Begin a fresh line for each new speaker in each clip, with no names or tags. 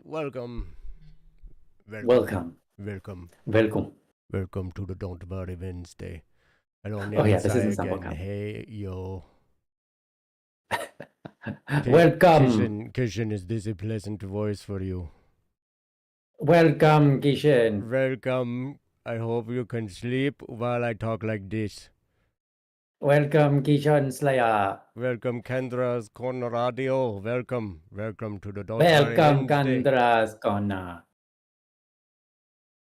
Welcome.
Welcome.
Welcome.
Welcome.
Welcome to the Don't Worry Wednesday. Hello,
Oh yeah, this
Sai
isn't
again.
welcome.
Hey, yo.
Welcome.
Kishan, is this a pleasant voice for you?
Welcome, Kishan.
Welcome. I hope you can sleep while I talk like this.
Welcome, Kishan Slayer.
Welcome, Kendra's Corner Radio. Welcome. Welcome to the Don't Worry
Welcome,
Wednesday.
Kandra's Corner.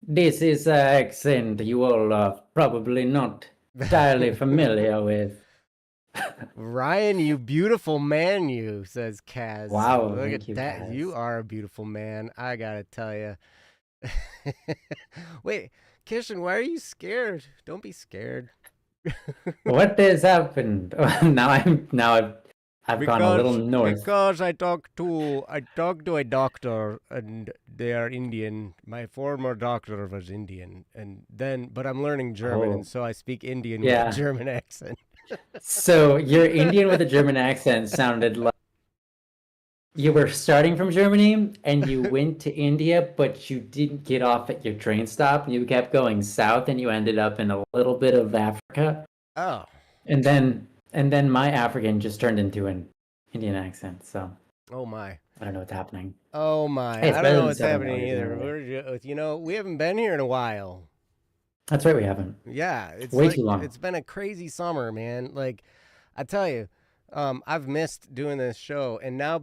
This is an accent you all are probably not entirely familiar with.
Ryan, you beautiful man, you, says Kaz.
Wow,
Look
thank
at
you,
that.
Kaz.
You are a beautiful man. I gotta tell you. Wait, Kishan, why are you scared? Don't be scared.
What has happened? I've gone a little north.
Because I talked to a doctor, and they are Indian. My former doctor was Indian, but I'm learning German, and so I speak Indian with a German accent.
So your Indian with a German accent sounded like you were starting from Germany and you went to India, but you didn't get off at your train stop. You kept going south and you ended up in a little bit of Africa.
Oh.
And then my African just turned into an Indian accent. So
oh my.
I don't know what's happening.
Oh my.
Hey,
I don't know what's happening either. We haven't been here in a while.
That's right, we haven't.
Yeah, it's
way too long.
It's been a crazy summer, man. Like, I tell you, I've missed doing this show, and now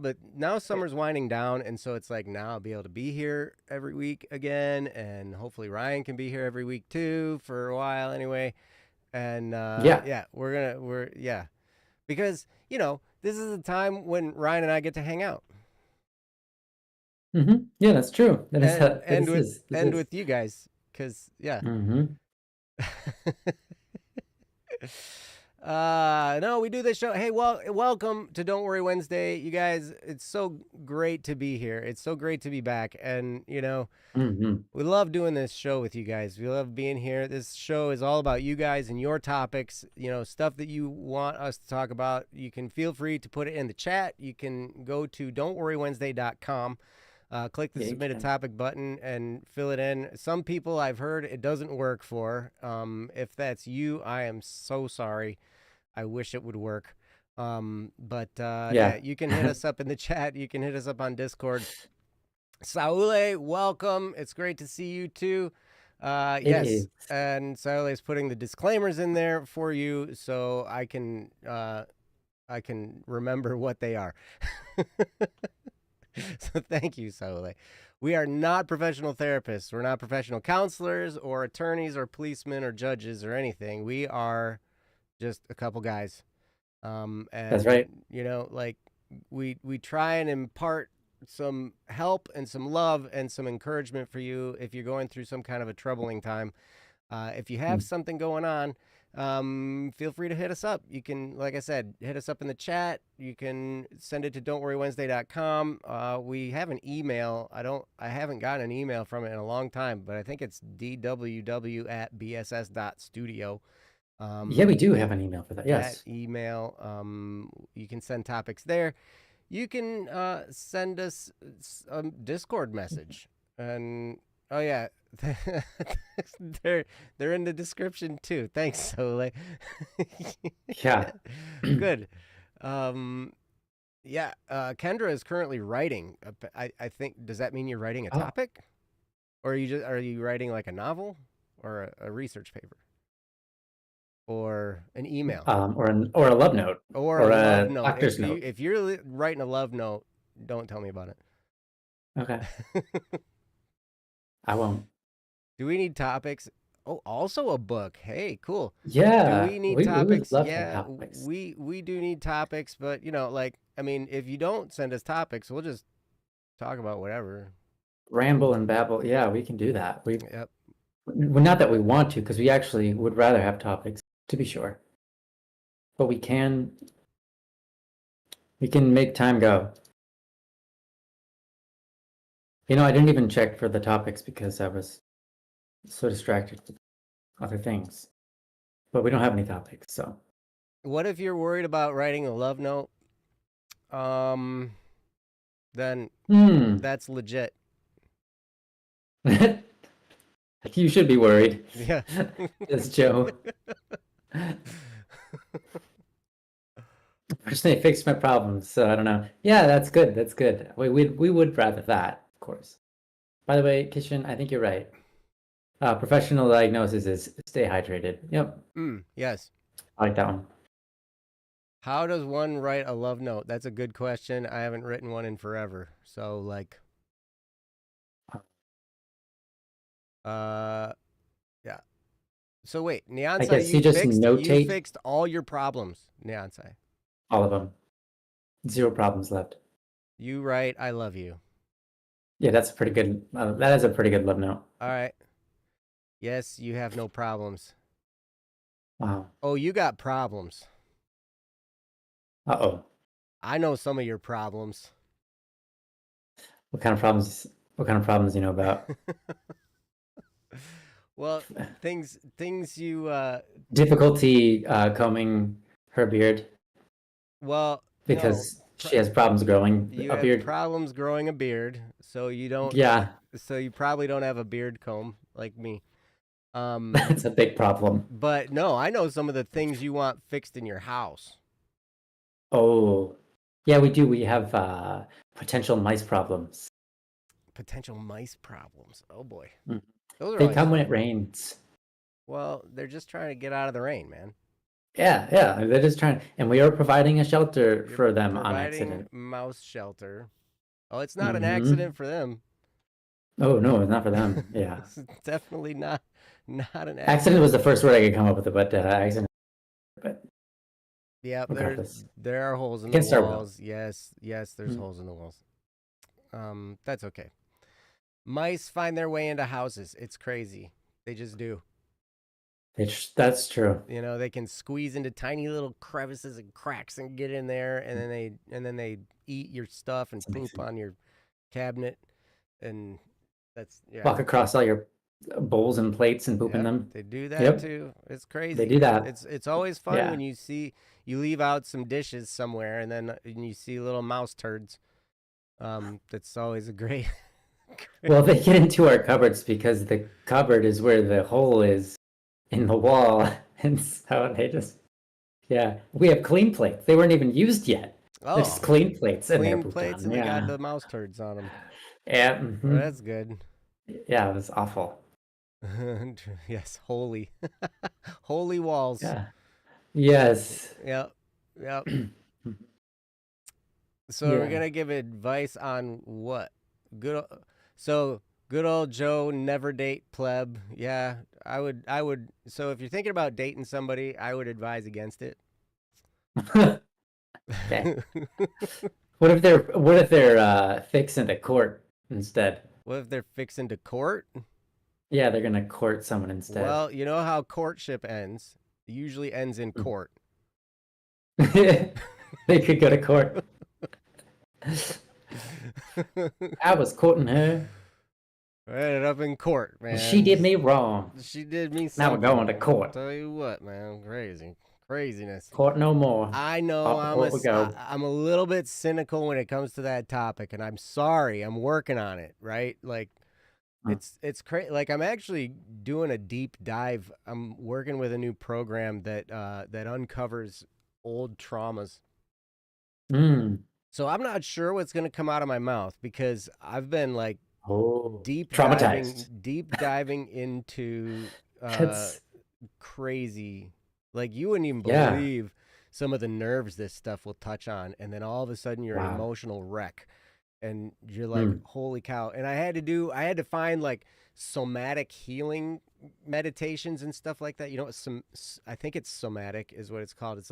summer's winding down, and so it's like now I'll be able to be here every week again, and hopefully Ryan can be here every week too for a while anyway. And because this is a time when Ryan and I get to hang out.
Mm-hmm. Yeah, that's true.
With you guys, because
Mm-hmm.
No, we do this show. Hey, welcome to Don't Worry Wednesday, you guys. It's so great to be here. It's so great to be back, and we love doing this show with you guys. We love being here. This show is all about you guys and your topics. Stuff that you want us to talk about. You can feel free to put it in the chat. You can go to don'tworrywednesday.com. Click the submit a topic button and fill it in. Some people I've heard it doesn't work for. If that's you, I am so sorry. I wish it would work. But you can hit us up in the chat. You can hit us up on Discord. Saule, welcome. It's great to see you too. Yes, and Saule is putting the disclaimers in there for you so I can remember what they are. So thank you, Saule. We are not professional therapists. We're not professional counselors or attorneys or policemen or judges or anything. We are just a couple guys. And
that's right.
We try and impart some help and some love and some encouragement for you if you're going through some kind of a troubling time. If you have something going on, feel free to hit us up. You can, like I said, hit us up in the chat. You can send it to don'tworrywednesday.com. We have an email. I haven't gotten an email from it in a long time, but I think it's dww@bss.studio.
Yeah, we do have an email for that. Yes.
That email, you can send topics there. You can send us a Discord message, and Oh yeah. they're they're in the description too. Thanks, Sole.
Yeah.
Good. Um yeah, Kendra is currently writing. I think, does that mean you're writing a
Oh,
topic? Or are you writing like a novel or a research paper or an email
or a love note
or a
or
love
a
note?
doctor's note.
If you're writing a love note, don't tell me about
Okay,
it.
I won't.
Do we need topics? Oh, also a book. Hey, cool. Do
Yeah,
we need
we would
topics?
love to have
Yeah,
topics.
we do need topics, but like, I mean, if you don't send us topics, we'll just talk about whatever.
Ramble and babble. Yeah, we can do that.
Yep.
Well, not that we want to, because we actually would rather have topics, to be sure. But we can make time go. I didn't even check for the topics because I was so distracted with other things. But we don't have any topics, so.
What if you're worried about writing a love note? Then that's legit.
You should be worried.
Yeah.
It's Joe. Personally, fixed my problems, so I don't know. Yeah, that's good. That's good. We would rather that, of course. By the way, Kishan, I think you're right. Professional diagnosis is stay hydrated. Yep,
Yes.
I like that one.
How does one write a love note? That's a good question. I haven't written one in forever. So like yeah. So wait,
I
Nyansai,
guess you just
you
notate
fixed all your problems, Nyansai.
all of them. 0 problems left.
You write I love you.
Yeah, that's pretty good. That is a pretty good love note.
All right. Yes, you have no problems.
Wow.
Oh, you got problems.
Uh-oh.
I know some of your problems.
What kind of problems? What kind of problems do you know about?
Well, things you
Difficulty combing her beard
well, no.
because she has problems growing
You
a
have
beard.
problems growing a beard, so you don't
Yeah,
so you probably don't have a beard comb like me.
that's a big problem.
But no, I know some of the things you want fixed in your house.
Oh, yeah, we do. We have potential mice problems.
Potential mice problems. Oh boy.
Mm.
Those are
They
always
come when
fun.
it rains.
Well, they're just trying to get out of the rain, man.
Yeah, yeah, they're just trying, and we are providing a shelter
You're
for them on
providing
accident.
mouse shelter. Oh, it's not an accident for them.
Oh no, it's not for them. Yeah,
It's definitely not an accident.
accident was the first word I could come up with, but accident. But
Yeah,
regardless,
there are holes in the
against our will.
walls. Yes, there's holes in the walls. That's okay. Mice find their way into houses. It's crazy. They just do.
That's true.
They can squeeze into tiny little crevices and cracks and get in there, and then they eat your stuff and poop on your cabinet, and that's
Walk across all your bowls and plates and poop in them.
They do that
Yep,
too. It's crazy.
they do that.
It's always fun
Yeah.
when you leave out some dishes somewhere, and then you see little mouse turds. That's always a great.
Well, they get into our cupboards because the cupboard is where the hole is in the wall, and so they just, yeah. We have clean plates. They weren't even used yet.
Oh,
They're just clean plates, and they're
clean
pooped
plates,
on.
and they
Yeah,
got the mouse turds on them.
yeah.
Oh, that's good.
Yeah, it was awful.
Yes, holy, holy walls.
Yeah. Yes.
Yep. Yep. So
Yeah.
we're gonna give advice on what? Good old Joe, never date pleb. Yeah, I would. So if you're thinking about dating somebody, I would advise against it.
Okay. What if they're fixing to court instead?
What if they're fixing to court?
Yeah, they're gonna court someone instead.
Well, you know how courtship ends. It usually ends in court.
They could go to court. I was courting her.
I ended up in court, man.
She did me wrong.
She did me something.
Now we're going to court.
I'll tell you what, man. Craziness.
Court no more.
I know I'm a little bit cynical when it comes to that topic, and I'm sorry. I'm working on it, right? Like, It's crazy. Like I'm actually doing a deep dive. I'm working with a new program that uncovers old traumas.
Mm.
So I'm not sure what's going to come out of my mouth because I've been like
Oh, traumatized.
deep diving into uh
That's
crazy. Like you wouldn't even
yeah.
believe some of the nerves this stuff will touch on, and then all of a sudden you're an
Wow.
emotional wreck, and you're like,
Mm.
holy cow! And I had to find like somatic healing meditations and stuff like that. You know, I think it's somatic is what it's called. It's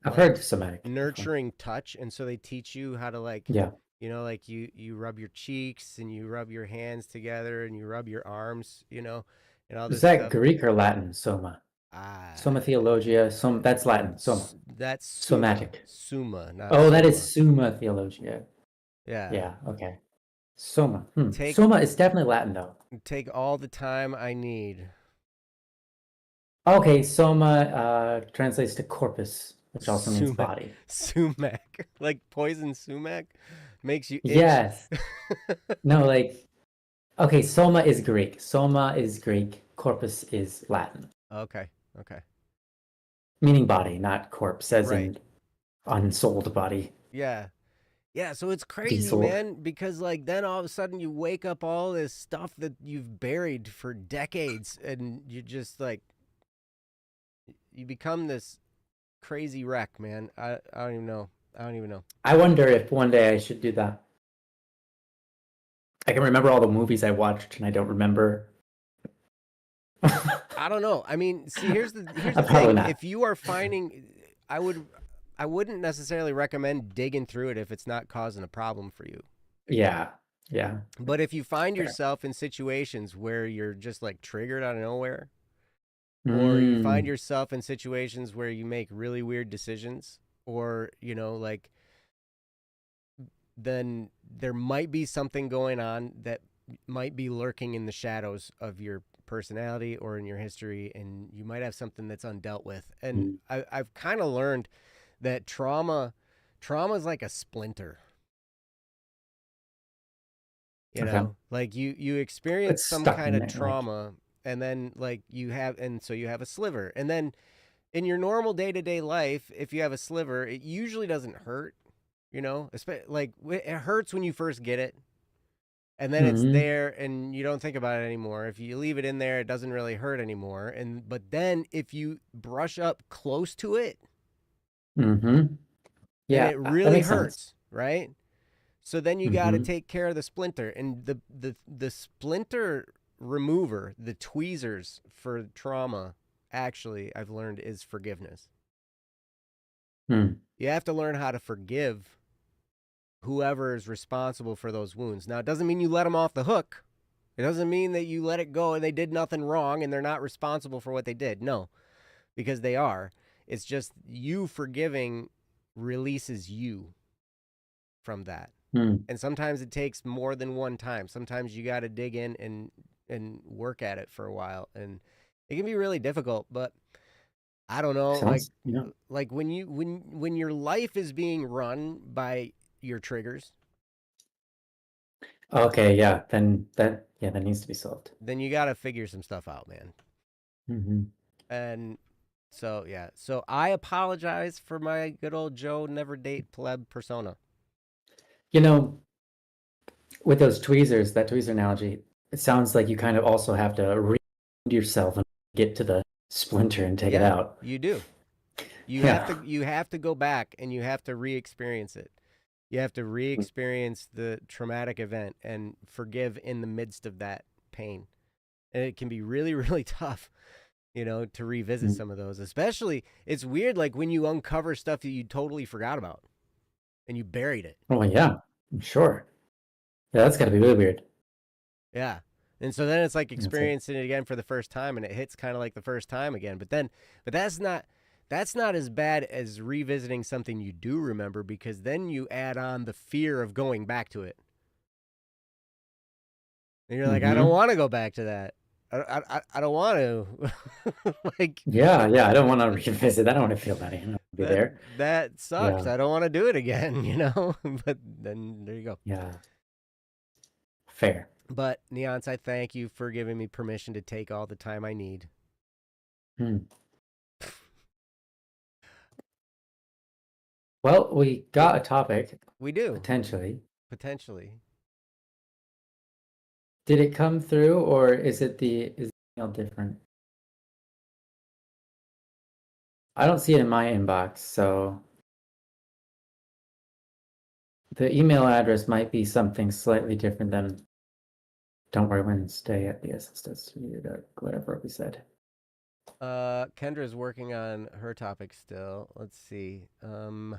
I've
like
heard somatic before.
nurturing touch, and so they teach you how to like,
Yeah.
you know, like you rub your cheeks and you rub your hands together and you rub your arms, you know, and all
Is
this
that
stuff.
Greek or Latin? Soma.
Ah,
Soma theologia. That's Latin. Soma.
that's summa,
Somatic.
summa, not
Oh, that is
soma.
Summa theologia.
Yeah,
Yeah. Okay. Soma. Hmm.
take
Soma is definitely Latin though.
take all the time I need.
Okay. Soma translates to corpus, which also means
Sumac,
body.
sumac, like poison sumac, makes you itch.
Yes. No, like okay. Soma is Greek. Soma is Greek. Corpus is Latin,
Okay, okay,
meaning body, not corpse, as
right.
in unsold body,
Yeah, yeah. So it's crazy,
desold.
man, because like then all of a sudden you wake up all this stuff that you've buried for decades, and you just like you become this crazy wreck, man. I don't even know. I don't even know.
I wonder if one day I should do that. I can remember all the movies I watched, and I don't remember.
I don't know. I mean, see, here's the
Probably
thing.
not.
If you are finding, I would, I wouldn't necessarily recommend digging through it if it's not causing a problem for you.
Yeah, yeah,
But if you find
fair.
yourself in situations where you're just like triggered out of nowhere, or you find
Mm,
yourself in situations where you make really weird decisions, or you know, like, then there might be something going on that might be lurking in the shadows of your personality or in your history, and you might have something that's undealt with. And
mm.
I've kind of learned that trauma is like a splinter. You
Okay,
know, like you experience
it's
some
stuck
kind
in
of
there. Like,
trauma, and then like so you have a sliver, and then in your normal day-to-day life, if you have a sliver, it usually doesn't hurt. You know, like it hurts when you first get it, and then it's
mm-hmm,
there and you don't think about it anymore. If you leave it in there, it doesn't really hurt anymore. And but then if you brush up close to it,
mm-hmm.
then
Yeah,
it
that
really
makes sense.
hurts, right? So then you got to
Mm-hmm.
take care of the splinter, and the splinter remover, the tweezers for trauma, actually I've learned is forgiveness.
Mm,
You have to learn how to forgive whoever is responsible for those wounds. Now, it doesn't mean you let them off the hook. It doesn't mean that you let it go and they did nothing wrong and they're not responsible for what they did. No, because they are. It's just you forgiving releases you from that.
mm.
And sometimes it takes more than one time. Sometimes you got to dig in and work at it for a while, and it can be really difficult, but I don't know,
Sounds, yeah.
like when your life is being run by your triggers,
Okay, yeah. Then that needs to be solved.
then you got to figure some stuff out, man.
Mm-hmm.
And so, yeah. So I apologize for my good old Joe never date pleb persona.
You know, with those tweezers, that tweezer analogy, it sounds like you kind of also have to read yourself and get to the splinter and take it
Yeah,
out.
you do.
Yeah.
You have to go back and you have to re-experience it. You have to re-experience the traumatic event and forgive in the midst of that pain. And it can be really, really tough, you know, to revisit
Mm.
some of those. Especially, it's weird like when you uncover stuff that you totally forgot about and you buried it.
Oh yeah, I'm sure. Yeah, that's got to be really weird.
Yeah. And so then it's like
Yeah, it's like,
experiencing it again for the first time, and it hits kind of like the first time again. But that's not as bad as revisiting something you do remember, because then you add on the fear of going back to it. And you're like, I don't
mm-hmm.
want to go back to that. I don't want to. Like
Yeah, yeah. I don't want to revisit. I don't want to feel that. I don't want to be
that
there.
that sucks.
Yeah,
I don't want to do it again, you know? But then there you go.
yeah. Fair.
But Neons, I thank you for giving me permission to take all the time I need.
Hmm. Well, we got a topic,
We do,
potentially.
potentially.
Did it come through, or is the email different? I don't see it in my inbox, so the email address might be something slightly different than Don't Worry Wednesday at the SS whatever we said.
Kendra's working on her topic still. Let's see.
Yeah,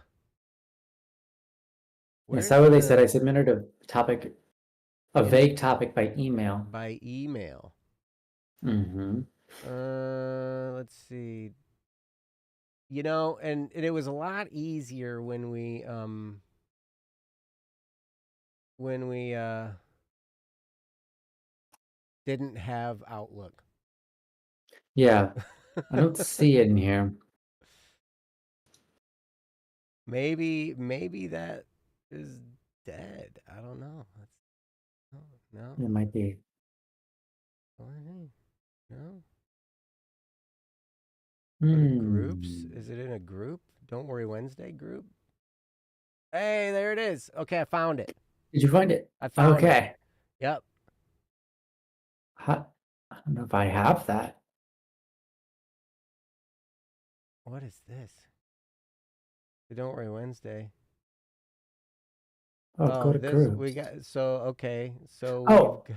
Where's
so they said I
the
submitted a topic, a
in
vague topic by email.
by email?
Mm-hmm.
Let's see. You know, and it was a lot easier when we didn't have Outlook.
Yeah, I don't see it in here.
Maybe that is dead. I don't know. No.
It might be.
No. Go to groups.
Hmm.
Is it in a group? Don't worry, Wednesday group. Hey, there it is. Okay, I found it.
Did you find it?
I found it.
Okay.
Yep.
I don't know if I have that.
What is this? Don't worry, Wednesday.
Oh, go
Oh,
to
this we
groups.
got. So okay, so we've
Oh,
got,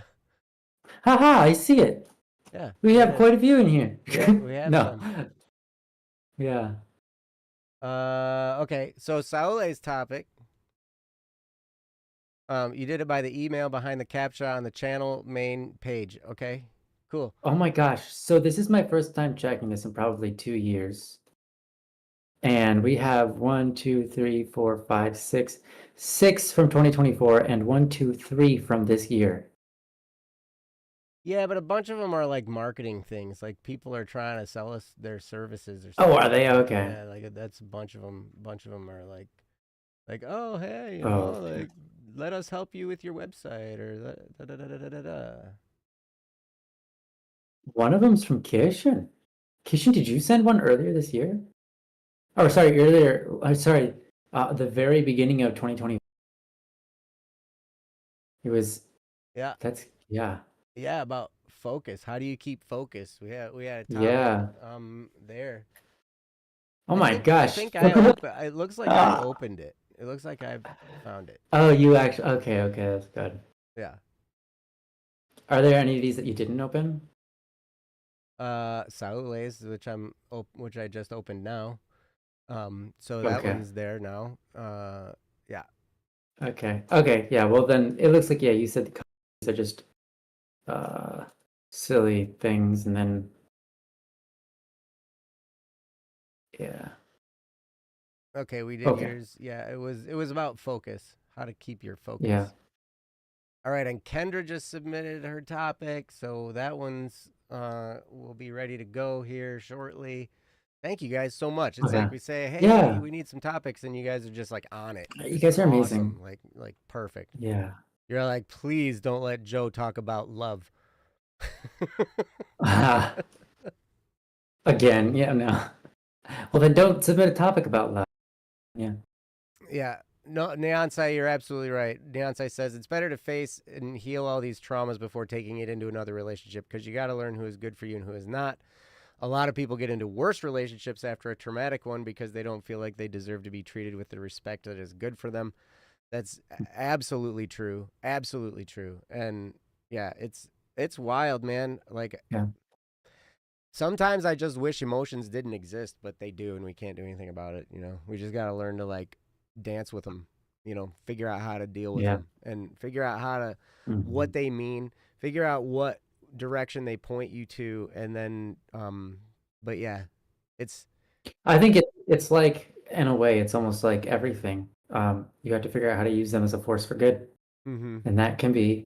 haha, I see it.
yeah,
We
there it
have
is.
quite a few in here.
Yeah, we have
No.
some.
Yeah.
Okay. So Saule's topic. You did it by the email behind the captcha on the channel main page. Okay. Cool.
Oh my gosh. So this is my first time checking this in probably 2 years. And we have 1, 2, 3, 4, 5, 6, 6 from 2024 and 1, 2, 3 from this year.
Yeah, but a bunch of them are like marketing things. Like people are trying to sell us their services or
Oh,
something
are
like
they?
that.
Okay.
Yeah, like that's a bunch of them. Bunch of them are like, oh hey,
Oh, okay.
like let us help you with your website or da da da da da da da.
One of them's from Kishan. Kishan, did you send one earlier this year? Oh, sorry, earlier. Sorry, the very beginning of 2020. It was.
Yeah,
Yeah.
yeah. About focus. How do you keep focus? We had a topic
Yeah.
there.
Oh
I
my
think I
gosh.
think I open. It looks like I
Ah.
opened it. It looks like I've found it.
Oh, you actually. Okay, okay, that's good.
Yeah.
Are there any of these that you didn't open?
Saules, which I just opened now. So that
Okay.
one's there now. Yeah.
Okay. Okay. Yeah. Well, then it looks like, yeah, you said the comments are just uh silly things, and then yeah.
Okay, we did
Okay.
yours. Yeah, it was about focus. How to keep your
Yeah.
focus. All right, and Kendra just submitted her topic, so that one's will be ready to go here shortly. Thank you guys so much. It's
Okay.
like we say, "Hey,
Yeah.
we need some topics," and you guys are just like on it.
You
Just
guys are
awesome.
amazing.
Like perfect.
Yeah.
You're like, "Please don't let Joe talk about love."
Again, yeah, no. Well, then don't submit a topic about love. Yeah.
Yeah. No, Neonsai, you're absolutely right. Neonsai says it's better to face and heal all these traumas before taking it into another relationship because you got to learn who is good for you and who is not. A lot of people get into worse relationships after a traumatic one because they don't feel like they deserve to be treated with the respect that is good for them. That's absolutely true. Absolutely true. And yeah, it's wild, man. Like
Yeah.
sometimes I just wish emotions didn't exist, but they do, and we can't do anything about it. We just got to learn to like dance with them. Figure out how to deal with
Yeah.
them and figure out how to
Mhm.
what they mean. Figure out what direction they point you to, and then. But yeah, it's.
I think it's like, in a way, it's almost like everything. You have to figure out how to use them as a force for good,
Mm-hmm.
and that can be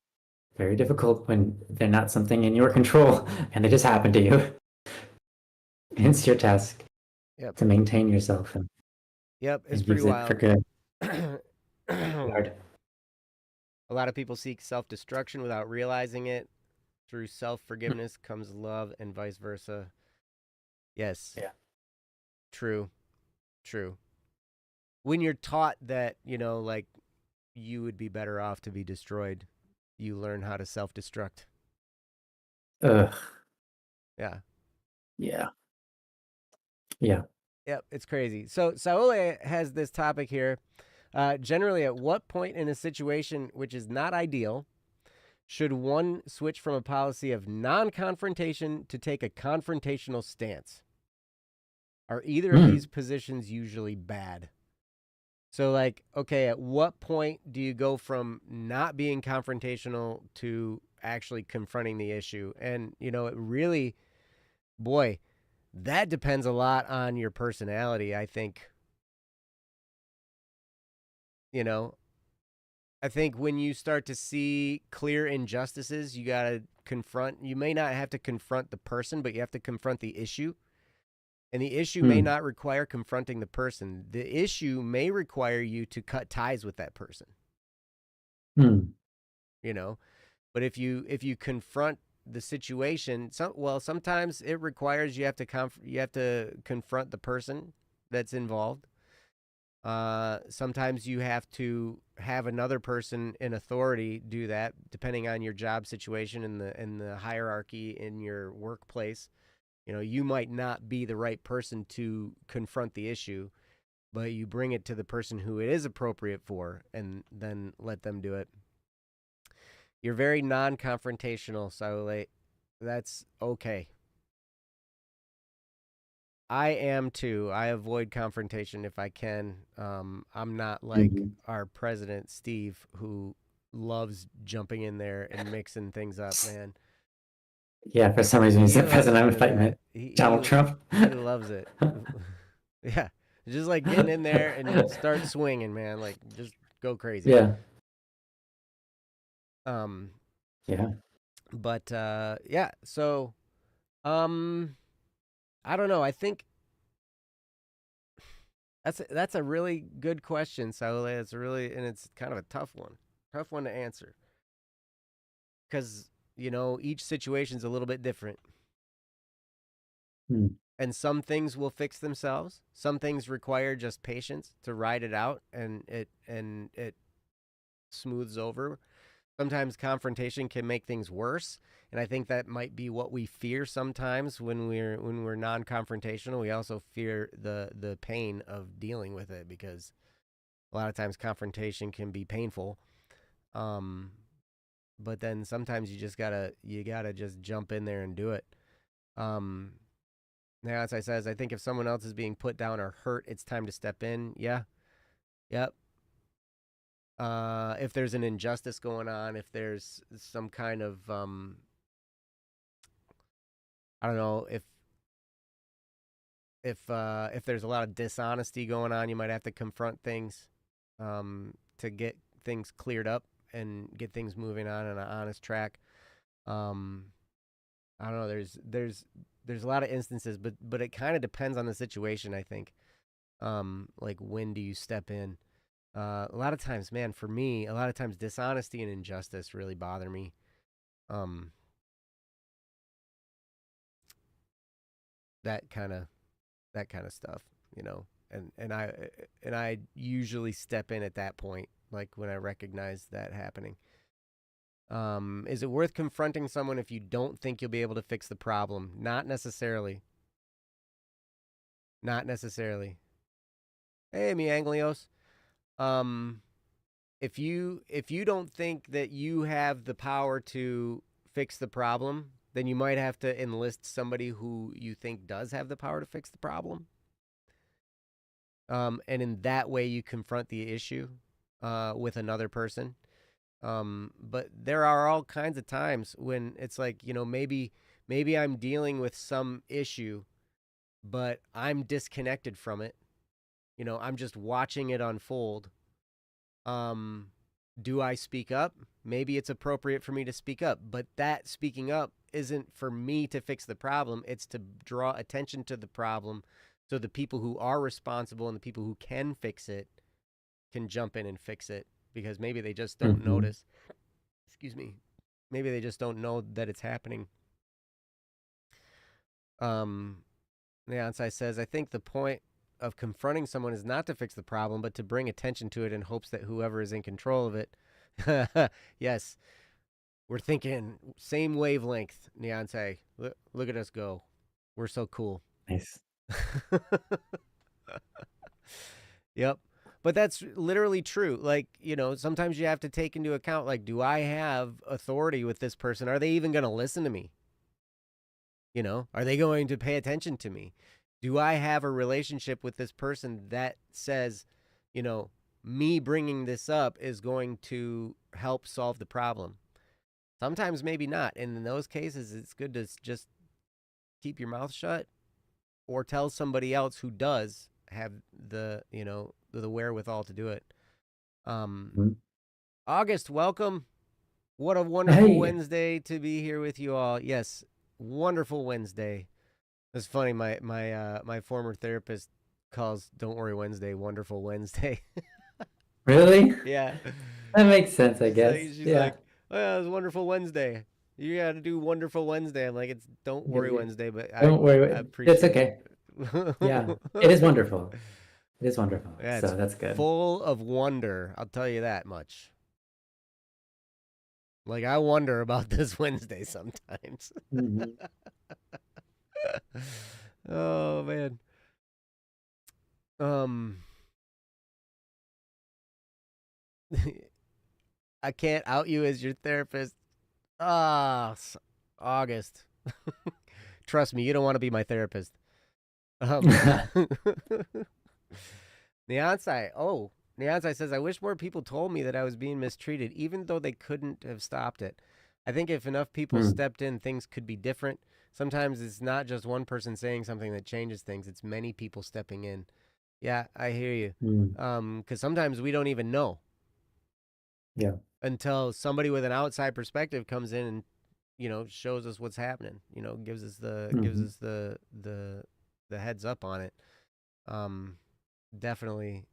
very difficult when they're not something in your control and they just happen to you. It's your task
Yep.
to maintain yourself
Yep. It's
and
pretty
use it for
wild.
good. Hard.
A lot of people seek self-destruction without realizing it. Through self-forgiveness comes love and vice versa. Yes.
Yeah.
True. True. When you're taught that, like you would be better off to be destroyed, you learn how to self-destruct.
Ugh.
Yeah.
Yeah. Yeah.
Yep, it's crazy. So Saule has this topic here. Generally, at what point in a situation which is not ideal should one switch from a policy of non-confrontation to take a confrontational stance? Are either of these positions usually bad? So, like, okay, at what point do you go from not being confrontational to actually confronting the issue? And, it really, boy, that depends a lot on your personality, I think. I think when you start to see clear injustices, you got to confront. You may not have to confront the person, but you have to confront the issue. And the issue may not require confronting the person. The issue may require you to cut ties with that person. But if you confront the situation, sometimes it requires you have to confront the person that's involved. Sometimes you have to have another person in authority do that, depending on your job situation and the hierarchy in your workplace. You might not be the right person to confront the issue, but you bring it to the person who it is appropriate for, and then let them do it. You're very non-confrontational, Saule. That's okay. I am too. I avoid confrontation if I can. I'm not like our president, Steve, who loves jumping in there and mixing things up, man.
Yeah, for some reason he's the president. I'm fighting Donald Trump.
He loves it. Yeah, just like getting in there and start swinging, man. Like just go crazy.
Yeah.
Yeah. But yeah. So, I don't know. I think that's a really good question, Saule. It's kind of a tough one to answer, because each situation's a little bit different. And some things will fix themselves. Some things require just patience to ride it out, and it smooths over. Sometimes confrontation can make things worse, and I think that might be what we fear sometimes when we're non-confrontational. We also fear the pain of dealing with it, because a lot of times confrontation can be painful. But then sometimes you gotta just jump in there and do it. Now, as I says, I think if someone else is being put down or hurt, it's time to step in. Yeah. Yep. If there's an injustice going on, if there's some kind of I don't know, if there's a lot of dishonesty going on, you might have to confront things to get things cleared up and get things moving on an honest track. I don't know. There's a lot of instances, but it kind of depends on the situation, I think. Like, when do you step in? A lot of times, man, for me, a lot of times dishonesty and injustice really bother me. That kind of stuff, and I usually step in at that point, like when I recognize that happening. Is it worth confronting someone if you don't think you'll be able to fix the problem? Not necessarily. Not necessarily. Hey, mi Anglios. If you don't think that you have the power to fix the problem, then you might have to enlist somebody who you think does have the power to fix the problem. And in that way, you confront the issue with another person. But there are all kinds of times when it's like, maybe I'm dealing with some issue, but I'm disconnected from it. I'm just watching it unfold. Do I speak up? Maybe it's appropriate for me to speak up, but that speaking up isn't for me to fix the problem. It's to draw attention to the problem so the people who are responsible and the people who can fix it can jump in and fix it. because maybe they just don't
Mm-hmm.
notice. Excuse me. Maybe they just don't know that it's happening. Leonsai says, I think the point of confronting someone is not to fix the problem, but to bring attention to it in hopes that whoever is in control of it. Yes, we're thinking same wavelength, Leonsai. Look at us go. We're so cool.
Nice.
Yep. But that's literally true. Like, sometimes you have to take into account, like, do I have authority with this person? Are they even going to listen to me? Are they going to pay attention to me? Do I have a relationship with this person that says, me bringing this up is going to help solve the problem? Sometimes maybe not. And in those cases, it's good to just keep your mouth shut or tell somebody else who does have the wherewithal to do it.
Mhm.
August, welcome. What a wonderful
Hey.
Wednesday to be here with you all. Yes, wonderful Wednesday. It's funny. My former therapist calls "Don't Worry Wednesday" "Wonderful Wednesday."
Really?
Yeah,
That makes sense, I
she's like,
guess.
she's
Yeah.
like, "Oh, yeah, it was Wonderful Wednesday. You got to do Wonderful Wednesday." I'm like, "It's Don't Worry Wednesday," but I
Don't worry. It's
appreciate
okay. Yeah. It is
it.
wonderful. It is wonderful.
Yeah, it's
So that's good.
full of wonder. I'll tell you that much. Like I wonder about this Wednesday sometimes.
Mm-hmm.
Oh man. Um I can't out you as your therapist. Ah, August. Trust me, you don't want to be my therapist. Um Neonsai. Oh, Neonsai says, I wish more people told me that I was being mistreated, even though they couldn't have stopped it. I think if enough people
Mm,
stepped in, things could be different. Sometimes it's not just one person saying something that changes things, it's many people stepping in. Yeah, I hear you.
mm,
Because sometimes we don't even know
yeah.
until somebody with an outside perspective comes in and shows us what's happening. Gives us the gives
Mm-hmm.
us the heads up on it. Um, definitely.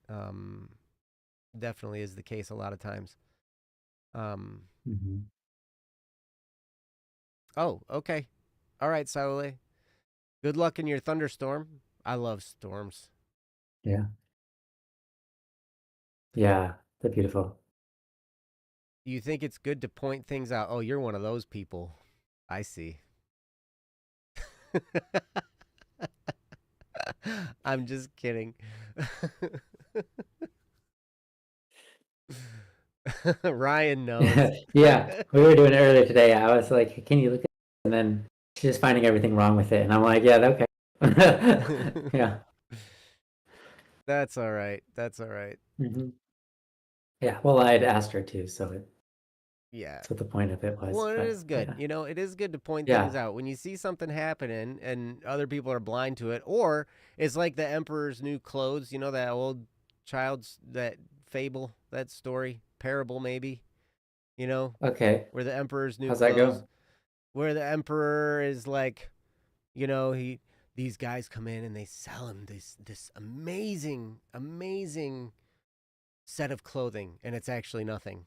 Definitely is the case a lot of times. Um,
Mm-hmm.
oh, okay. All right, Saule. Good luck in your thunderstorm. I love storms.
Yeah. Yeah. They're beautiful.
You think it's good to point things out. Oh, you're one of those people. I see. I'm just kidding. Ryan knows.
Yeah. We were doing it earlier today. I was like, can you look at this? And then she's just finding everything wrong with it. And I'm like, yeah, okay. Yeah.
That's all right. That's all right.
Hmm. Yeah. Well, I had asked her to, so
Yeah.
that's what the point of it was.
Well, it
But
is good.
yeah.
It is good to point things
Yeah.
out. When you see something happening and other people are blind to it, or it's like the Emperor's New Clothes, that old child's, that fable, that story, parable maybe,
Okay.
where the Emperor's New
How's that
Clothes,
go?
where the Emperor is like, he these guys come in and they sell him this amazing, amazing set of clothing, and it's actually nothing.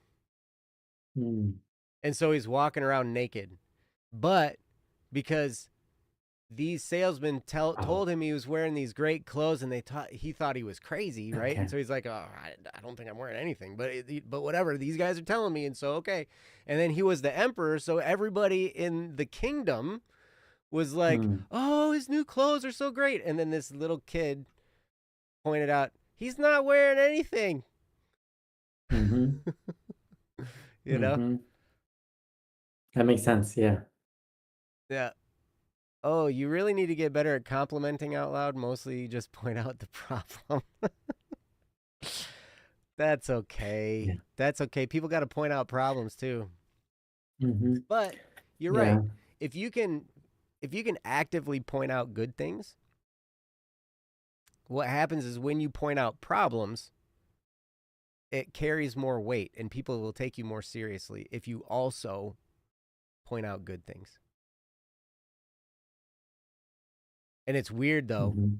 Mm.
And so he's walking around naked. But because these salesmen
Oh,
told him he was wearing these great clothes, and he thought he was crazy, right? And
okay.
so he's like, "Oh, I don't think I'm wearing anything, but whatever. These guys are telling me, and so okay." And then he was the emperor, so everybody in the kingdom was like,
Mm.
"Oh, his new clothes are so great." And then this little kid pointed out, "He's not wearing anything."
Mm-hmm.
you know?
Mm-hmm. That makes sense. Yeah.
Yeah. Oh, you really need to get better at complimenting out loud. Mostly, you just point out the problem. That's okay.
Yeah.
That's okay. People got to point out problems too.
Mm-hmm.
But you're right.
Yeah.
If you can actively point out good things, what happens is when you point out problems, it carries more weight and people will take you more seriously if you also point out good things. And it's weird though
Mm-hmm.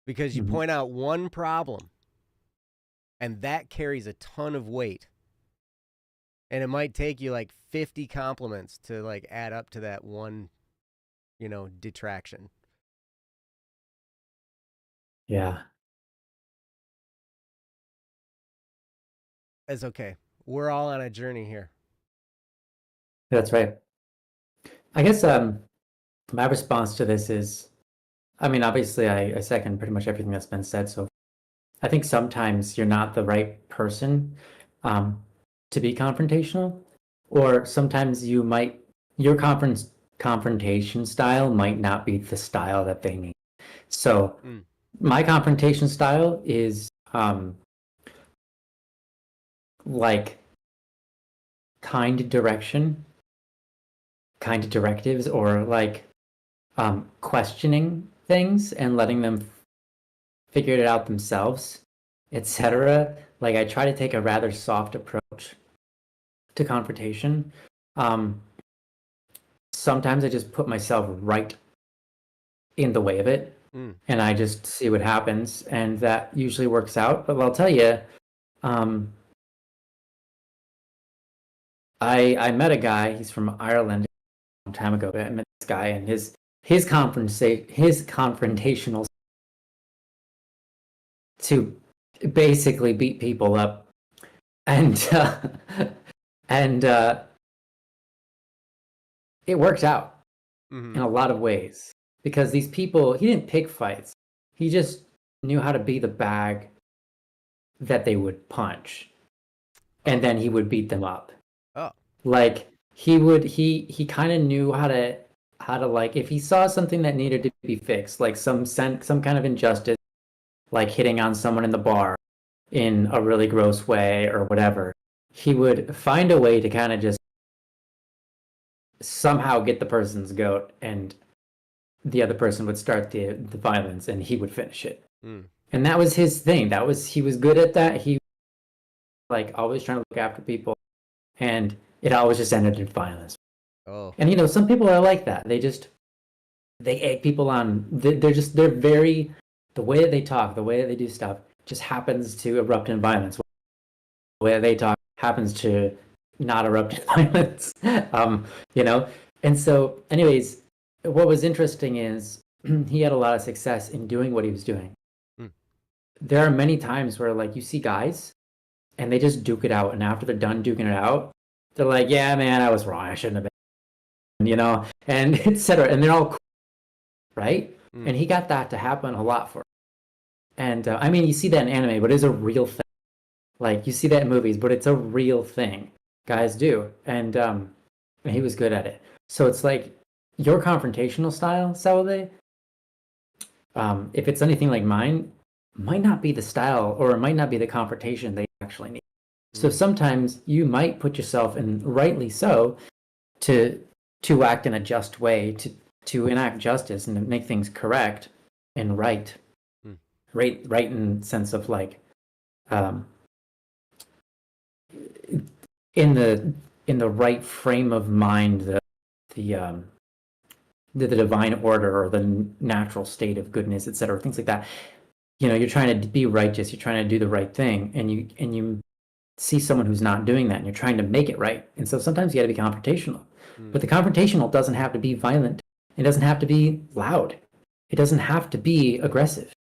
because you
Mm-hmm.
point out one problem And that carries a ton of weight. And it might take you like 50 compliments to like add up to that one, detraction.
Yeah,
It's okay. We're all on a journey here.
that's right. I guess my response to this is, I mean, obviously, I second pretty much everything that's been said. So I think sometimes you're not the right person um, to be confrontational, or sometimes your confrontation style might not be the style that they need. So my confrontation style is like kind direction, kind of directives, or like questioning things and letting them figure it out themselves, etc. Like I try to take a rather soft approach to confrontation. Um, Sometimes I just put myself right in the way of it, and I just see what happens, and that usually works out. But I'll tell you, um, I met a guy. He's from Ireland a long time ago. I met this guy, and his confrontational to basically beat people up, and and it worked out in a lot of ways because these people, he didn't pick fights. He just knew how to be the bag that they would punch, and then he would beat them up.
Oh,
Like he kind of knew how to like if he saw something that needed to be fixed, like some kind of injustice, like hitting on someone in the bar in a really gross way or whatever, he would find a way to kind of just somehow get the person's goat, and the other person would start the violence and he would finish it. And that was his thing. He was good at that. He like always trying to look after people, and it always just ended in violence.
Oh.
And some people are like that. They egg people on. They're very, the way that they talk, the way that they do stuff just happens to erupt in violence. The way that they talk happens to not erupt in violence. And so anyways, what was interesting is he had a lot of success in doing what he was doing. There are many times where like you see guys and they just duke it out, and after they're done duking it out, they're like, yeah, man, I was wrong, I shouldn't have been, and etc. And they're all cool, right? And he got that to happen a lot for him. And I mean, you see that in anime, but it's a real thing. Like you see that in movies, but it's a real thing guys do. And he was good at it. So it's like your confrontational style, Salve, if it's anything like mine, might not be the style, or it might not be the confrontation they actually need. So sometimes you might put yourself, and rightly so, to act in a just way, to enact justice and to make things correct and right. Right in the sense of like in the right frame of mind, the divine order or the natural state of goodness, etc., things like that. You're trying to be righteous, you're trying to do the right thing, and you see someone who's not doing that, and you're trying to make it right. And so sometimes you got to be confrontational. But the confrontational doesn't have to be violent. It doesn't have to be loud. It doesn't have to be aggressive.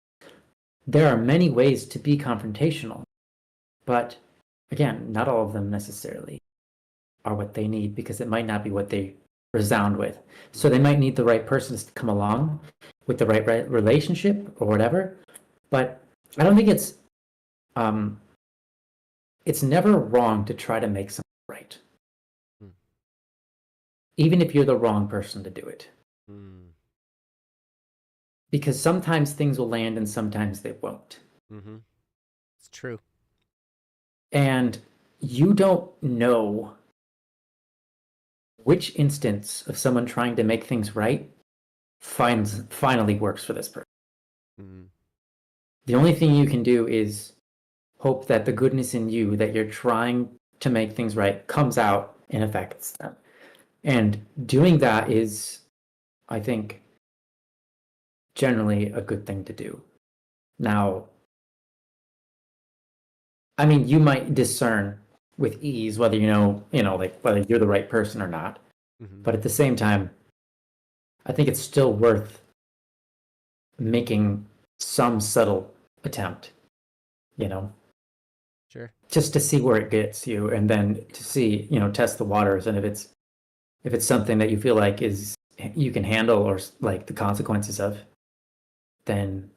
There are many ways to be confrontational, but again, not all of them necessarily are what they need, because it might not be what they resound with. So they might need the right person to come along with the right relationship or whatever. But I don't think it's never wrong to try to make something right, even if you're the wrong person to do it. Because sometimes things will land and sometimes they won't.
It's true.
And you don't know which instance of someone trying to make things right finally works for this person. The only thing you can do is hope that the goodness in you that you're trying to make things right comes out and affects them. And doing that is, I think, generally a good thing to do. Now, I mean, you might discern with ease whether like whether you're the right person or not.
Mm-hmm.
But at the same time, I think it's still worth making some subtle attempt,
Sure.
just to see where it gets you, and then to see, test the waters. And if it's something that you feel like is you can handle, or like the consequences of, then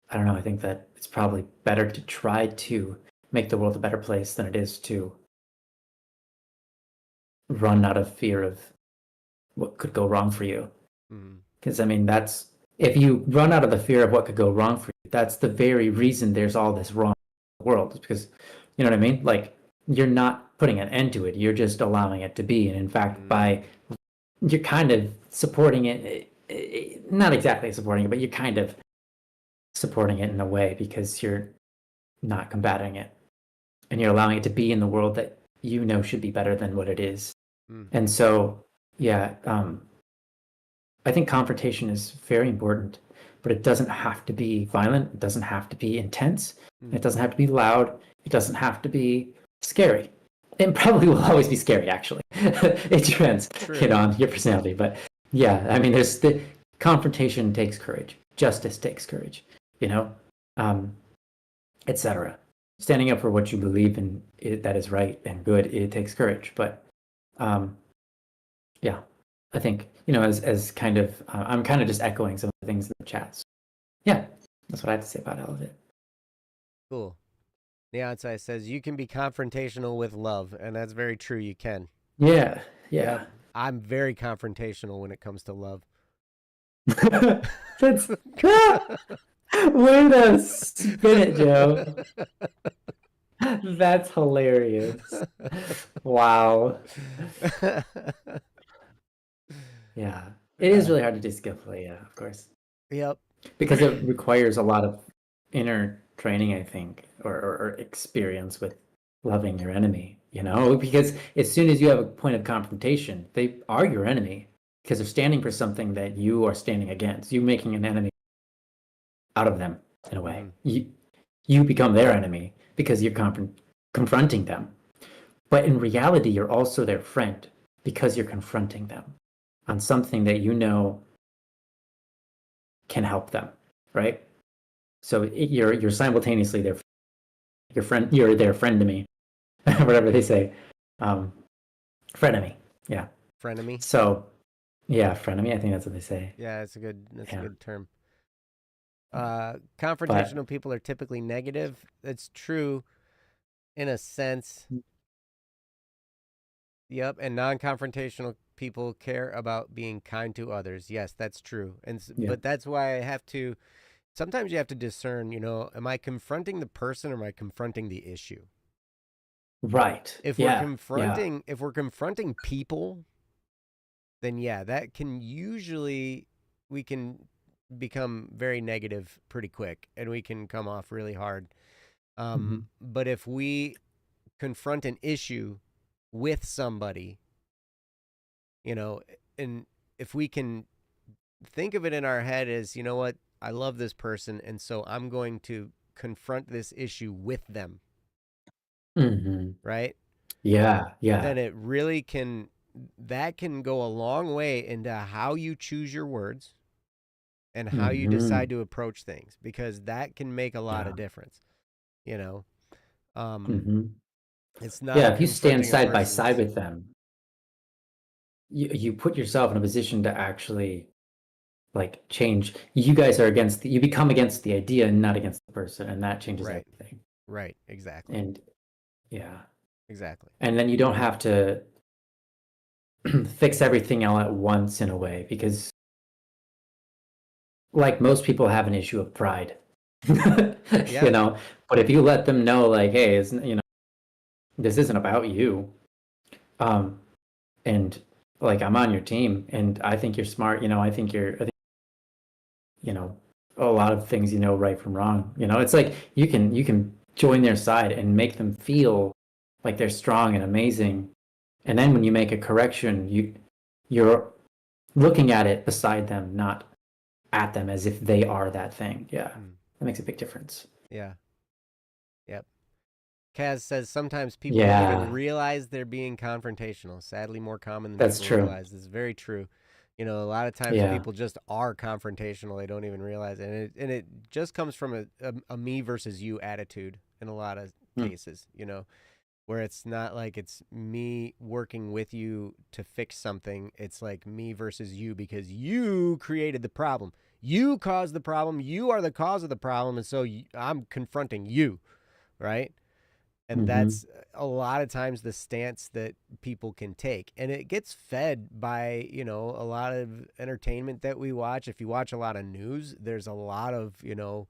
I don't know. I think that it's probably better to try to make the world a better place than it is to run out of fear of what could go wrong for you. Because I mean, that's if you run out of the fear of what could go wrong for you, that's the very reason there's all this wrong in the world. It's because, you know what I mean? Like, you're not putting an end to it. You're just allowing it to be. And in fact, you're kind of supporting it, not exactly supporting it, but you're kind of supporting it in a way, because you're not combating it. And you're allowing it to be in the world that should be better than what it is. And so, yeah, I think confrontation is very important, but it doesn't have to be violent. It doesn't have to be intense. It doesn't have to be loud. It doesn't have to be scary. It probably will always be scary, actually. It depends, on your personality. But yeah, I mean, there's the confrontation takes courage. Justice takes courage, etc. Standing up for what you believe in, that is right and good, it takes courage. But yeah, I think, as kind of, I'm kind of just echoing some of the things in the chat. So, yeah, that's what I have to say about all of it.
Cool. Neonsai says you can be confrontational with love, and that's very true. You can.
Yeah. Yep.
I'm very confrontational when it comes to love.
That's way to spin it, Joe. That's hilarious. Wow. Yeah. It is really hard to do skillfully, yeah, of course.
Yep.
Because it requires a lot of inner training, I think, or experience with loving your enemy, because as soon as you have a point of confrontation, they are your enemy, because they're standing for something that you are standing against. You making an enemy out of them, in a way. You become their enemy because you're confronting them. But in reality, you're also their friend, because you're confronting them on something that can help them, right? So you're simultaneously your friend. You're their friend to me, whatever they say. Frenemy, yeah.
Frenemy.
So, yeah, frenemy. I think that's what they say.
Yeah, that's a good term. Confrontational people are typically negative. That's true, in a sense. Yep, and non-confrontational people care about being kind to others. Yes, that's true. But that's why I have to. Sometimes you have to discern. Am I confronting the person, or am I confronting the issue?
Right.
If we're confronting people, then that can usually, we can become very negative pretty quick, and we can come off really hard. But if we confront an issue with somebody, and if we can think of it in our head as, what, I love this person, and so I'm going to confront this issue with them. Right?
Yeah.
Then it really that can go a long way into how you choose your words and how you decide to approach things, because that can make a lot of difference. It's not.
Yeah, if you stand side by side with them, you put yourself in a position to actually, like, change. You guys are you become against the idea and not against the person, and that changes everything.
Right, exactly.
And yeah.
Exactly.
And then you don't have to fix everything all at once, in a way, because, like, most people have an issue of pride. But if you let them know, like, hey, this isn't about you, and, like, I'm on your team, and I think you're smart, I think a lot of things, right from wrong, it's like you can join their side and make them feel like they're strong and amazing. And then when you make a correction, you're looking at it beside them, not at them, as if they are that thing. Yeah. That makes a big difference.
Yeah. Yep. Kaz says sometimes people don't even
Yeah,
realize they're being confrontational. Sadly, more common than
that's
people
true.
realize. This is very true. You know, a lot of times
Yeah.
people just are confrontational. They don't even realize it. And it just comes from a me versus you attitude in a lot of
Mm,
cases, you know, where it's not like it's me working with you to fix something. It's like me versus you because you created the problem. You caused the problem. You are the cause of the problem. And so I'm confronting you, right? And
mm-hmm.
that's a lot of times the stance that people can take, and it gets fed by, you know, a lot of entertainment that we watch. If you watch a lot of news, there's a lot of, you know,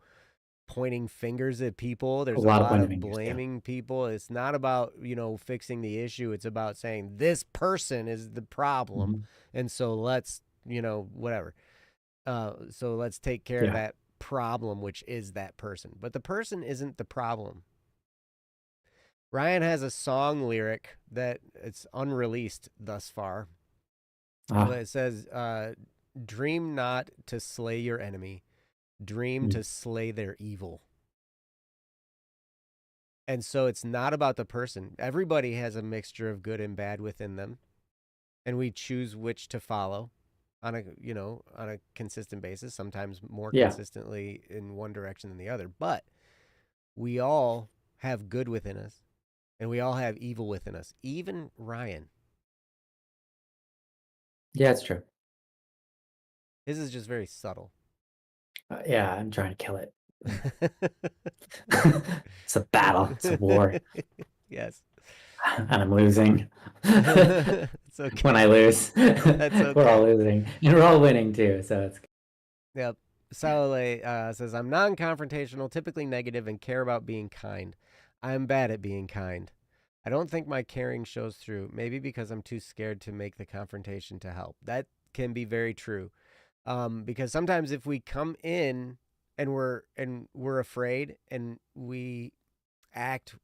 pointing fingers at people.
A
There's a
lot of
lot
point of
of
fingers. Yeah.
blaming people. It's not about, you know, fixing the issue. It's about saying this person is the problem,
Hmm.
and so let's, you know, whatever, so let's take care of
Yeah.
that problem, which is that person, but the person isn't the problem. Ryan has a song lyric that it's unreleased thus far, but
Ah.
it says, "Dream not to slay your enemy, dream
Mm.
to slay their evil." And so it's not about the person. Everybody has a mixture of good and bad within them, and we choose which to follow on a, you know, on a consistent basis, sometimes more
Yeah.
consistently in one direction than the other. But we all have good within us, and we all have evil within us. Even Ryan.
Yeah, it's true.
His is just very subtle.
Yeah, I'm trying to kill it. It's a battle. It's a war,
Yes.
and I'm losing.
It's
When
okay.
I lose,
That's
we're all
okay.
losing, and we're all winning too. So it's
Yep. Saleh says, I'm non confrontational, typically negative, and care about being kind. I'm bad at being kind. I don't think my caring shows through, maybe because I'm too scared to make the confrontation to help. That can be very true. Because sometimes if we come in and we're afraid and we act,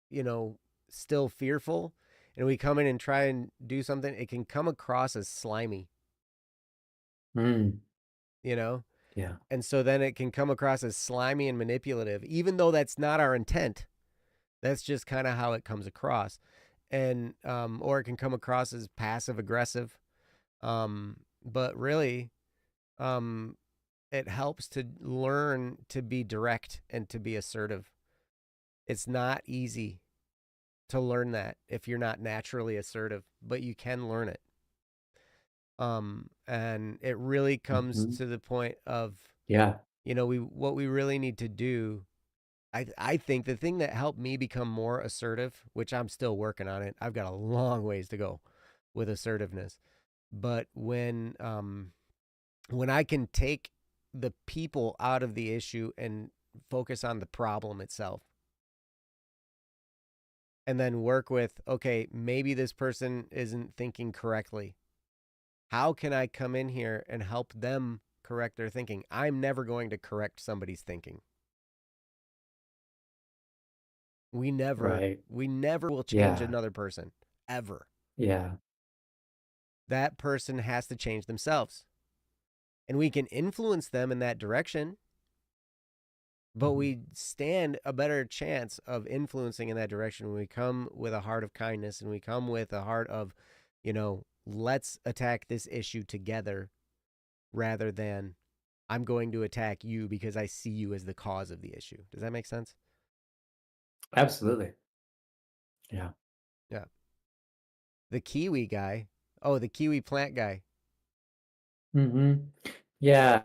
you know, still fearful, and we come in and try and do something, it can come across as slimy,
mm,
you know?
yeah,
And so then it can come across as slimy and manipulative, even though that's not our intent. That's just kind of how it comes across. And, or it can come across as passive aggressive. But really, um, it helps to learn to be direct and to be assertive. It's not easy to learn that if you're not naturally assertive, but you can learn it. And it really comes
hmm,
to the point of,
yeah,
you know, we what we really need to do. I think the thing that helped me become more assertive, which I'm still working on it. I've got a long ways to go with assertiveness. But when I can take the people out of the issue and focus on the problem itself, and then work with, okay, maybe this person isn't thinking correctly. How can I come in here and help them correct their thinking? I'm never going to correct somebody's thinking. We never
right,
we never will change
yeah,
another person ever.
yeah,
That person has to change themselves. And we can influence them in that direction, but
mhm,
we stand a better chance of influencing in that direction when we come with a heart of kindness and we come with a heart of, you know, let's attack this issue together rather than I'm going to attack you because I see you as the cause of the issue. Does that make sense?
absolutely, yeah,
Yeah. The Kiwi guy. Oh, the Kiwi plant guy.
hmm, yeah.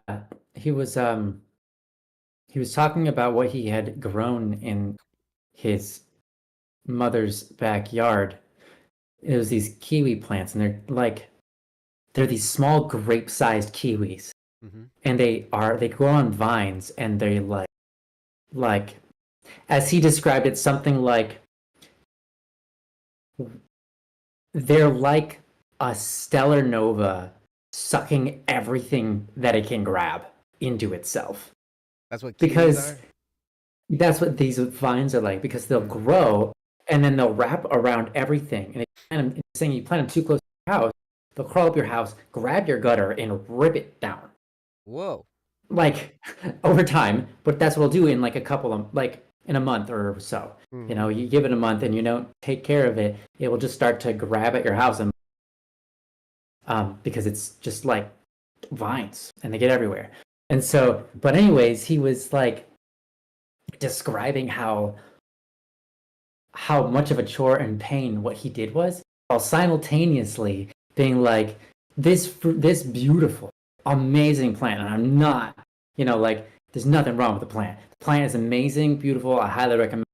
He was he was talking about what he had grown in his mother's backyard. It was these kiwi plants, and they're these small grape-sized kiwis,
Mm-hmm.
and they grow on vines, and they like as he described it, something like they're like a stellar nova sucking everything that it can grab into itself.
That's what Kiwis
Because
are?
that's what these vines are like, because they'll
Mm.
grow and then they'll wrap around everything. And saying you plant them too close to your house, they'll crawl up your house, grab your gutter, and rip it down.
Whoa.
Like over time, but that's what it'll do in like a couple of like in a month or so.
Mm-hmm.
You give it a month and you don't take care of it, it will just start to grab at your house and because it's just like vines and they get everywhere. And so, but anyways, he was like describing how much of a chore and pain what he did was, while simultaneously being like this beautiful, amazing plant. And I'm not, like there's nothing wrong with the plant. The plant is amazing, beautiful. I highly recommend.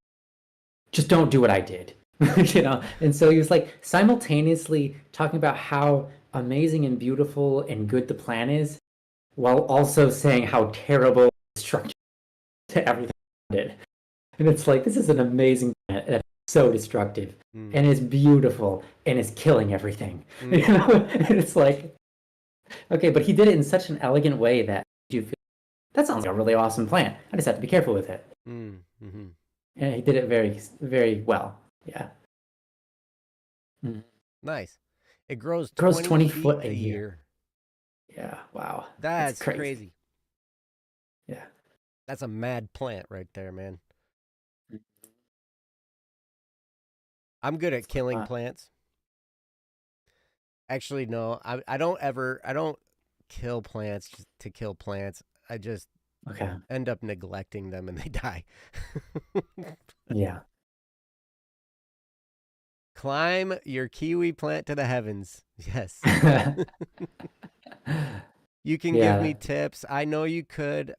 Just don't do what I did, And so he was like simultaneously talking about how amazing and beautiful and good the plant is, while also saying how terrible destructive to everything did. And it's like, this is an amazing plant that's so destructive and it's beautiful and it's killing everything. And it's like, okay, but he did it in such an elegant way that you feel that sounds like a really awesome plant. I just have to be careful with it.
Mm-hmm.
And he did it very, very well. Yeah.
Nice. It grows
20
feet
foot
a year.
Yeah. Wow.
That's crazy.
Yeah.
That's a mad plant right there, man. I'm good at killing plants. Actually, no. I don't kill plants just to kill plants. I just end up neglecting them and they die.
Yeah.
Climb your kiwi plant to the heavens. Yes. You can give me tips. I know you could.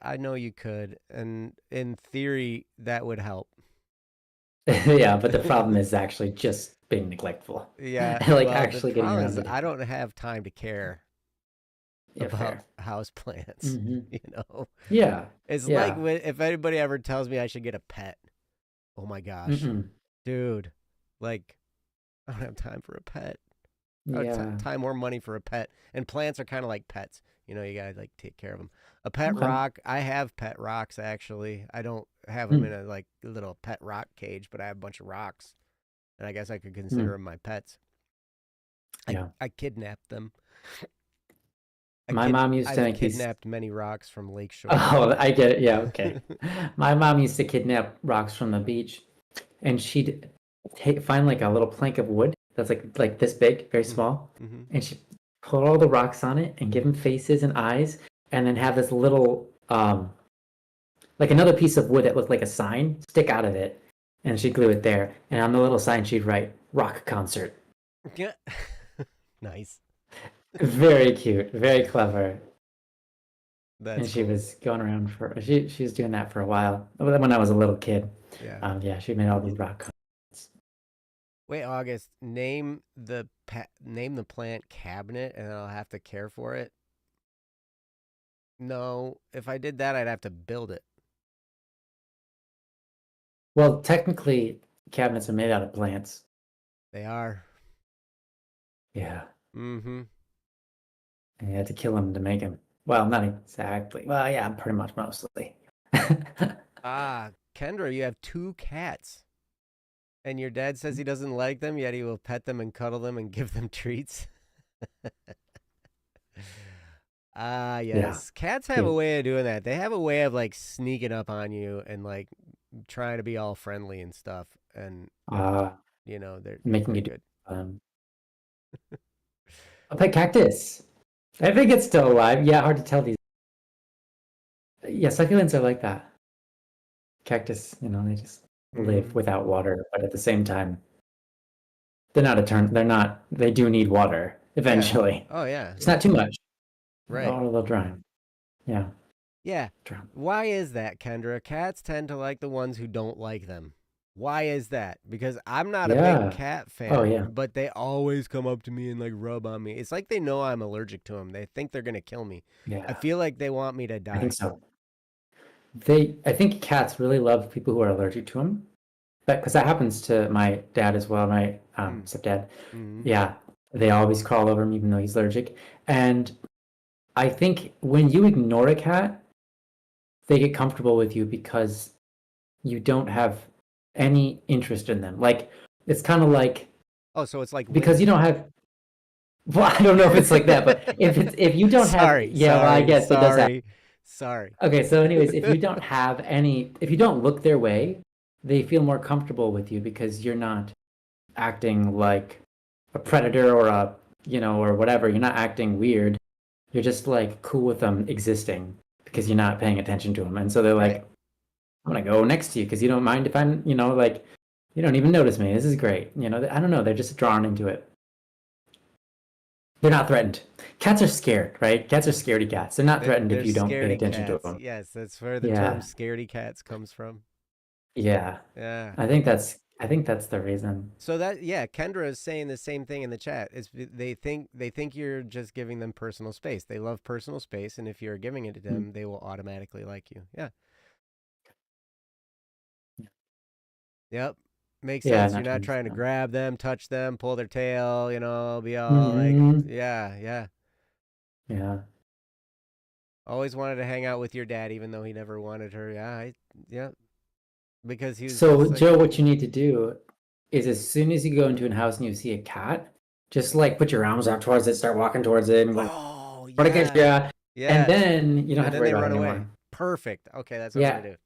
And in theory, that would help.
Yeah, but the problem is actually just being neglectful.
Yeah.
Like actually getting around to it.
I don't have time to care about house plants.
Yeah.
It's like if anybody ever tells me I should get a pet. Oh my gosh. Dude. Like, I don't have time for a pet. Time or money for a pet. And plants are kind of like pets. You gotta like take care of them. A pet rock. I have pet rocks actually. I don't have them in a like little pet rock cage, but I have a bunch of rocks, and I guess I could consider them my pets. I kidnapped them.
My mom used to
kidnapped many rocks from Lakeshore.
Oh, I get it. Yeah, okay. My mom used to kidnap rocks from the beach, and she'd find like a little plank of wood that's like this big, very small, and she'd put all the rocks on it and give them faces and eyes, and then have this little like another piece of wood that looked like a sign stick out of it, and she'd glue it there, and on the little sign she'd write "rock concert."
Yeah. Nice.
Very cute, very clever.
And
she was going around she was doing that for a while when I was a little kid.
Yeah.
She made all these rock concerts.
Wait, August, name the plant cabinet, and I'll have to care for it. No, if I did that, I'd have to build it.
Well, technically, cabinets are made out of plants.
They are.
Yeah.
Mm-hmm.
And you had to kill them to make them. Well, not exactly. Well, yeah, pretty much mostly.
Kendra, you have 2 cats. And your dad says he doesn't like them, yet he will pet them and cuddle them and give them treats. Yes. Yeah. Cats have a way of doing that. They have a way of like sneaking up on you and like trying to be all friendly and stuff. And they're
making you
good.
A pet cactus. I think it's still alive. Yeah, hard to tell these. Yeah, succulents are like that. Cactus, they just live without water, but at the same time, they do need water eventually.
Yeah. Oh yeah.
It's not too much.
Right.
Or they'll drown. Yeah.
Yeah. Why is that, Kendra? Cats tend to like the ones who don't like them. Why is that? Because I'm not a big cat fan, but they always come up to me and like rub on me. It's like they know I'm allergic to them. They think they're going to kill me.
Yeah.
I feel like they want me to die.
I think so. I think cats really love people who are allergic to them. Because that happens to my dad as well, my stepdad. Yeah, they always crawl over him even though he's allergic. And I think when you ignore a cat, they get comfortable with you because you don't have any interest in them. Like, it's kind of like...
Oh, so it's like...
Because you don't have... Well, I don't know if it's like that, but if you don't have... Yeah, well, I guess it does that.
Sorry.
Okay, so anyways, if you don't have any... If you don't look their way, they feel more comfortable with you because you're not acting like a predator or a, or whatever. You're not acting weird. You're just like cool with them existing because you're not paying attention to them. And so they're like,
Right.
I'm gonna go next to you because you don't mind if I'm, like you don't even notice me. This is great. I don't know. They're just drawn into it. They're not threatened. Cats are scared, right? Cats are scaredy cats. They're not threatened
They're
if you don't pay
scaredy
attention to
cats.
them.
Yes, that's where the term
Yeah,
scaredy cats comes from.
yeah.
Yeah.
I think that's the reason.
So that yeah, Kendra is saying the same thing in the chat. Is they think you're just giving them personal space. They love personal space, and if you're giving it to
Mm.
them, they will automatically like you. Yeah. Yep. Makes
Yeah,
sense. You're
not
not
trying to
trying to
stop.
grab them, touch them, pull their tail, be all like,
Hmm.
yeah, yeah.
Yeah.
Always wanted to hang out with your dad, even though he never wanted her. Yeah, because he was
So,
just like,
Joe, what you need to do is as soon as you go into a house and you see a cat, just like put your arms out towards it, start walking towards it, and going,
oh
"Want to get
yeah,
you?" And
yes,
then you don't
and
have to
then
worry
they
about it
run away.
anymore.
Perfect. Okay, that's what I'm gonna
Yeah,
do.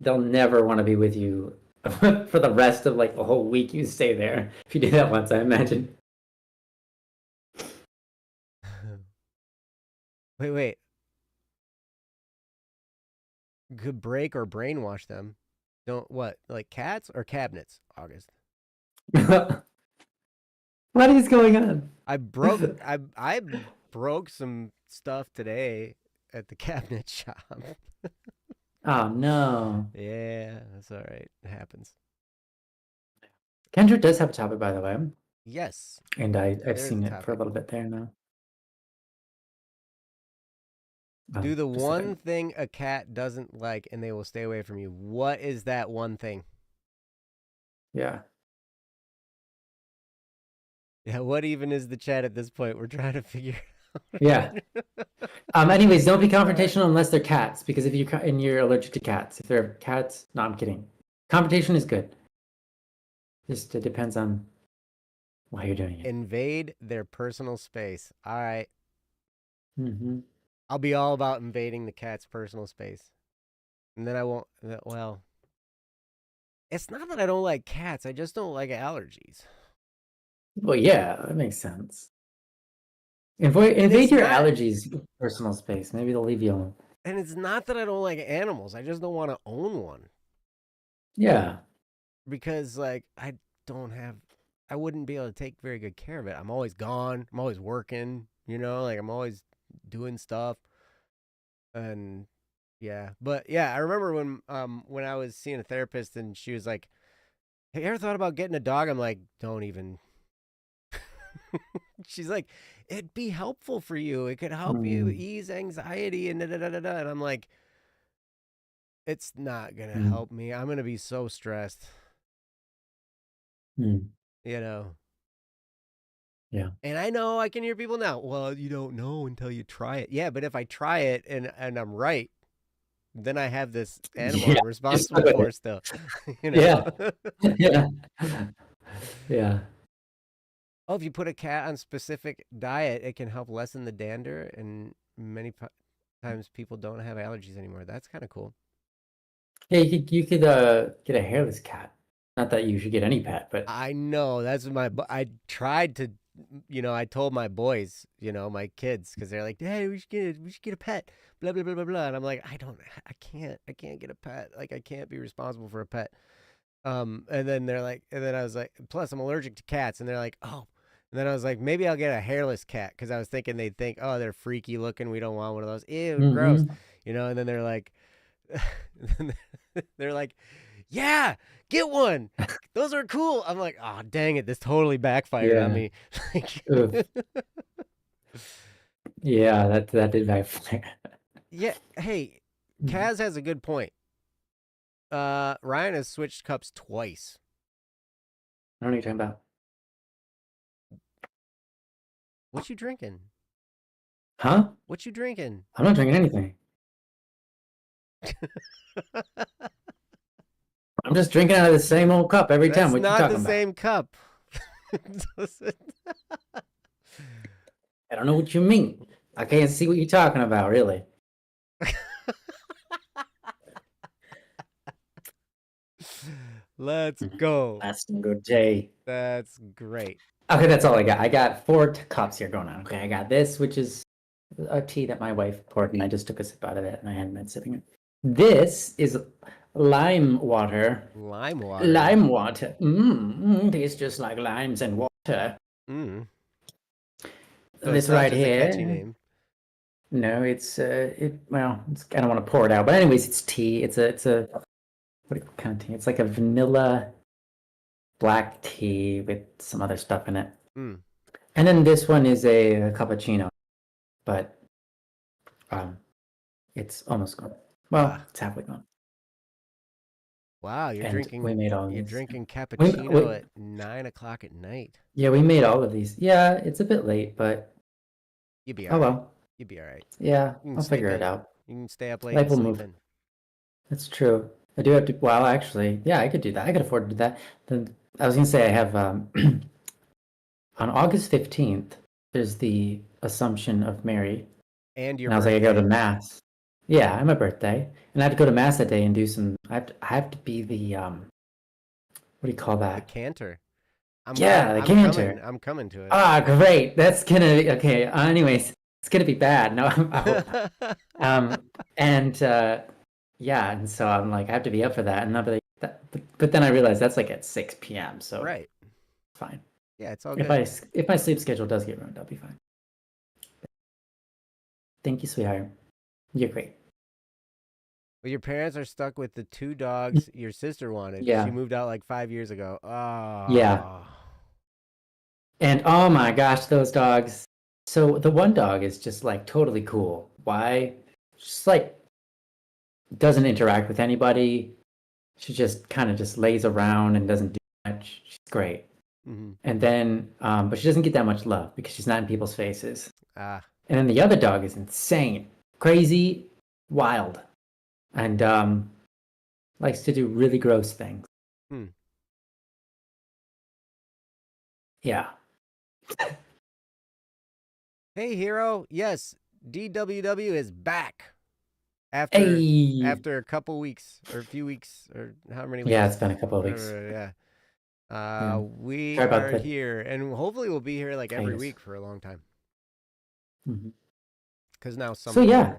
they'll never want to be with you for the rest of like the whole week you stay there. If you do that once, I imagine.
Wait. Could break or brainwash them. Don't what? Like cats or cabinets? August.
What is going on?
I broke some stuff today at the cabinet shop.
Oh no.
Yeah, that's all right. It happens.
Kendra does have a topic, by the way,
Yes,
and I've
there's a
seen it for a
topic.
little bit there now.
Do the
Just a
one
second.
thing a cat doesn't like and they will stay away from you. What is that one thing?
Yeah.
Yeah, what even is the chat at this point? We're trying to figure
Yeah. Anyways, don't be confrontational unless they're cats, because if you're allergic to cats, if they're cats, no, I'm kidding. Confrontation is good. Just it depends on why you're doing it.
invade their personal space. All right.
Mm-hmm.
I'll be all about invading the cat's personal space. And then I won't, well, it's not that I don't like cats. I just don't like allergies.
Well, yeah, that makes sense.
And
Invade
it's
your
not
allergies personal space. Maybe they'll leave you alone.
and it's not that I don't like animals. I just don't want to own one
Yeah.
because like I wouldn't be able to take very good care of it. I'm always gone. I'm always working, like I'm always doing stuff. And yeah. But yeah, I remember when I was seeing a therapist and she was like, "Hey, you ever thought about getting a dog?" I'm like, "Don't even." She's like, "It'd be helpful for you. It could help you
Mm,
ease anxiety and da da da da da." And I'm like, "It's not gonna
mm,
help me. I'm gonna be so stressed,
mm.
you know."
Yeah.
And I know I can hear people now. Well, you don't know until you try it. Yeah, but if I try it and I'm right, then I have this animal
Yeah.
I'm
You're
responsible
stuck with
for
it.
still,
Yeah. Yeah. Yeah.
Oh, if you put a cat on specific diet, it can help lessen the dander, and many times people don't have allergies anymore. That's kind of cool.
Yeah, you could get a hairless cat. Not that you should get any pet, but
I know that's I tried to, I told my boys, my kids, because they're like, "Hey, we should get a pet," blah blah blah blah blah, and I'm like, I can't get a pet. Like I can't be responsible for a pet. And then and then I was like, plus I'm allergic to cats, and they're like, oh. And then I was like, maybe I'll get a hairless cat because I was thinking they'd think, oh, they're freaky looking. We don't want one of those. Ew, gross.
mm-hmm.
And then they're like, they're like, yeah, get one. Those are cool. I'm like, oh, dang it. This totally backfired on
Yeah.
me.
Oof. Yeah, that did backfire.
Yeah. Hey, Kaz has a good point. Ryan has switched cups twice.
I don't know what you're talking about.
What you drinking?
Huh?
What you drinking?
I'm not drinking anything. I'm just drinking out of the same old cup every time.
That's
What you
not the
talking about?
same cup.
I don't know what you mean. I can't see what you're talking about, really.
Let's go.
That's some good tea.
That's great.
Okay, that's all I got. I got 4 cups here going on. Okay, I got this, which is a tea that my wife poured, and I just took a sip out of it, and I hadn't been sipping it. This is lime water.
Lime water.
Lime water. Tastes just like limes and water.
So
this right here.
A catchy name.
No, it's well, I don't want to pour it out, but anyways, it's tea. It's a what kind of tea? It's like a vanilla black tea with some other stuff in it. And then this one is a cappuccino, but it's almost gone. Well, it's halfway gone.
Wow, you're drinking.
We made all
you're
these.
Drinking cappuccino at 9 o'clock at night.
Yeah, we made all of these. Yeah, it's a bit late, but
you'd be all right. Well. You'd be all right.
Yeah, I'll figure it out.
You can stay up late and sleep in.
That's true. I do have to. Well, actually, yeah, I could do that. I could afford to do that. Then I was gonna say I have on August 15th. There's the Assumption of Mary.
And
I was like, I go to mass. Yeah, and my birthday, and I have to go to mass that day and do some. I have to be the what do you call that?
The cantor.
The cantor.
I'm coming to it.
Ah, great. That's gonna be okay. Anyways, it's gonna be bad. No, yeah, and so I'm like, I have to be up for that, and I'll be like, but then I realized that's like at 6 p.m. So
right,
fine.
Yeah, it's all good.
If my sleep schedule does get ruined, I'll be fine. Thank you, sweetheart. You're great.
Well, your parents are stuck with the 2 dogs your sister wanted. Yeah. She moved out like 5 years ago. Oh.
Yeah. And oh my gosh, those dogs. So the one dog is just like totally cool. Why? Just like doesn't interact with anybody. She just kind of just lays around and doesn't do much. She's great. And then, but she doesn't get that much love because she's not in people's faces. And then the other dog is insane, crazy, wild, and likes to do really gross things. Yeah.
Hey, Hero. Yes, DWW is back. After a couple weeks or a few weeks or how many weeks?
Yeah, it's been a couple of weeks.
We are here, and hopefully we'll be here like every week for a long time. Because now summer.
So yeah,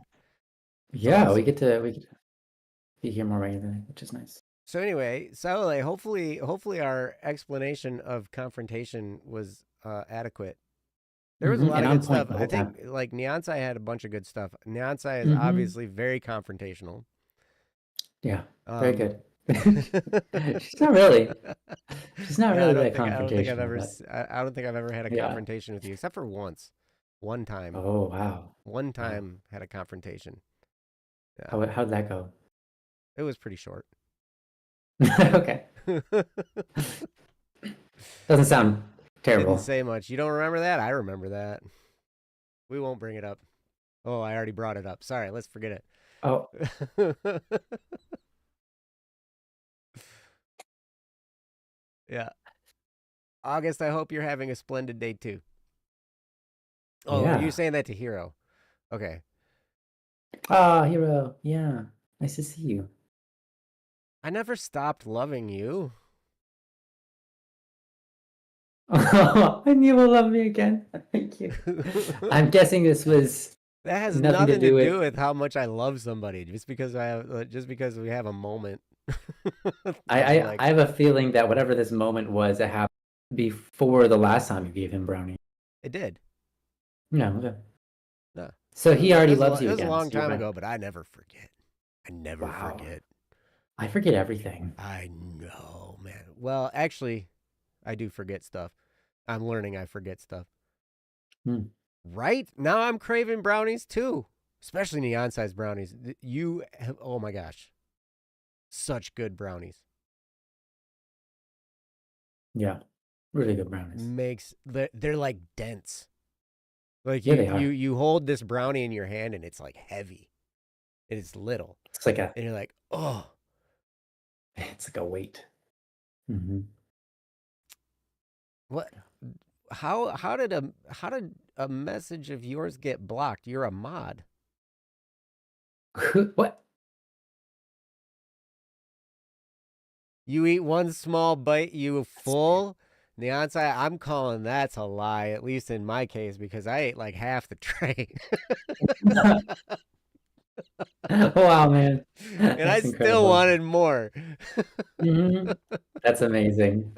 awesome. we get to be here more regularly, which is nice.
So anyway, Saule, hopefully our explanation of confrontation was adequate. There was a lot of good stuff. I think like Nyansai had a bunch of good stuff. Nyansai is obviously very confrontational.
Yeah, very good. She's not really. She's not really that confrontational.
I don't think I've ever had a confrontation with you, except for once. One time.
Oh wow.
One time had a confrontation.
Yeah. How'd that go?
It was pretty short.
Okay. Doesn't sound terrible.
Didn't say much. You don't remember that? I remember that. We won't bring it up. Oh, I already brought it up. Sorry, let's forget it.
Oh.
Yeah. August, I hope you're having a splendid day too. Oh,
yeah.
You're saying that to Hero. Okay.
Ah, Hero. Yeah. Nice to see you.
I never stopped loving you.
And you will love me again. Thank you. I'm guessing this was.
That has nothing to do with how much I love somebody. Just because we have a moment.
I have a feeling that whatever this moment was, it happened before the last time you gave him brownie.
It did.
No. Okay.
No.
So he already loves you.
It was a long time ago, but I never forget. I never forget.
I forget everything.
I know, man. Well, actually, I do forget stuff. I'm learning I forget stuff. Right? Now I'm craving brownies too. Especially neon-sized brownies. You have, oh my gosh. Such good brownies.
Yeah. Really good brownies.
They're like dense. Like you hold this brownie in your hand and it's like heavy. And it's little.
It's like
and you're like, oh.
It's like a weight.
What? How did a message of yours get blocked? You're a mod.
What?
You eat one small bite, you full. The outside, I'm calling that's a lie, at least in my case, because I ate like half the tray.
Wow, man.
And I
That's
still
incredible.
wanted more.
That's amazing.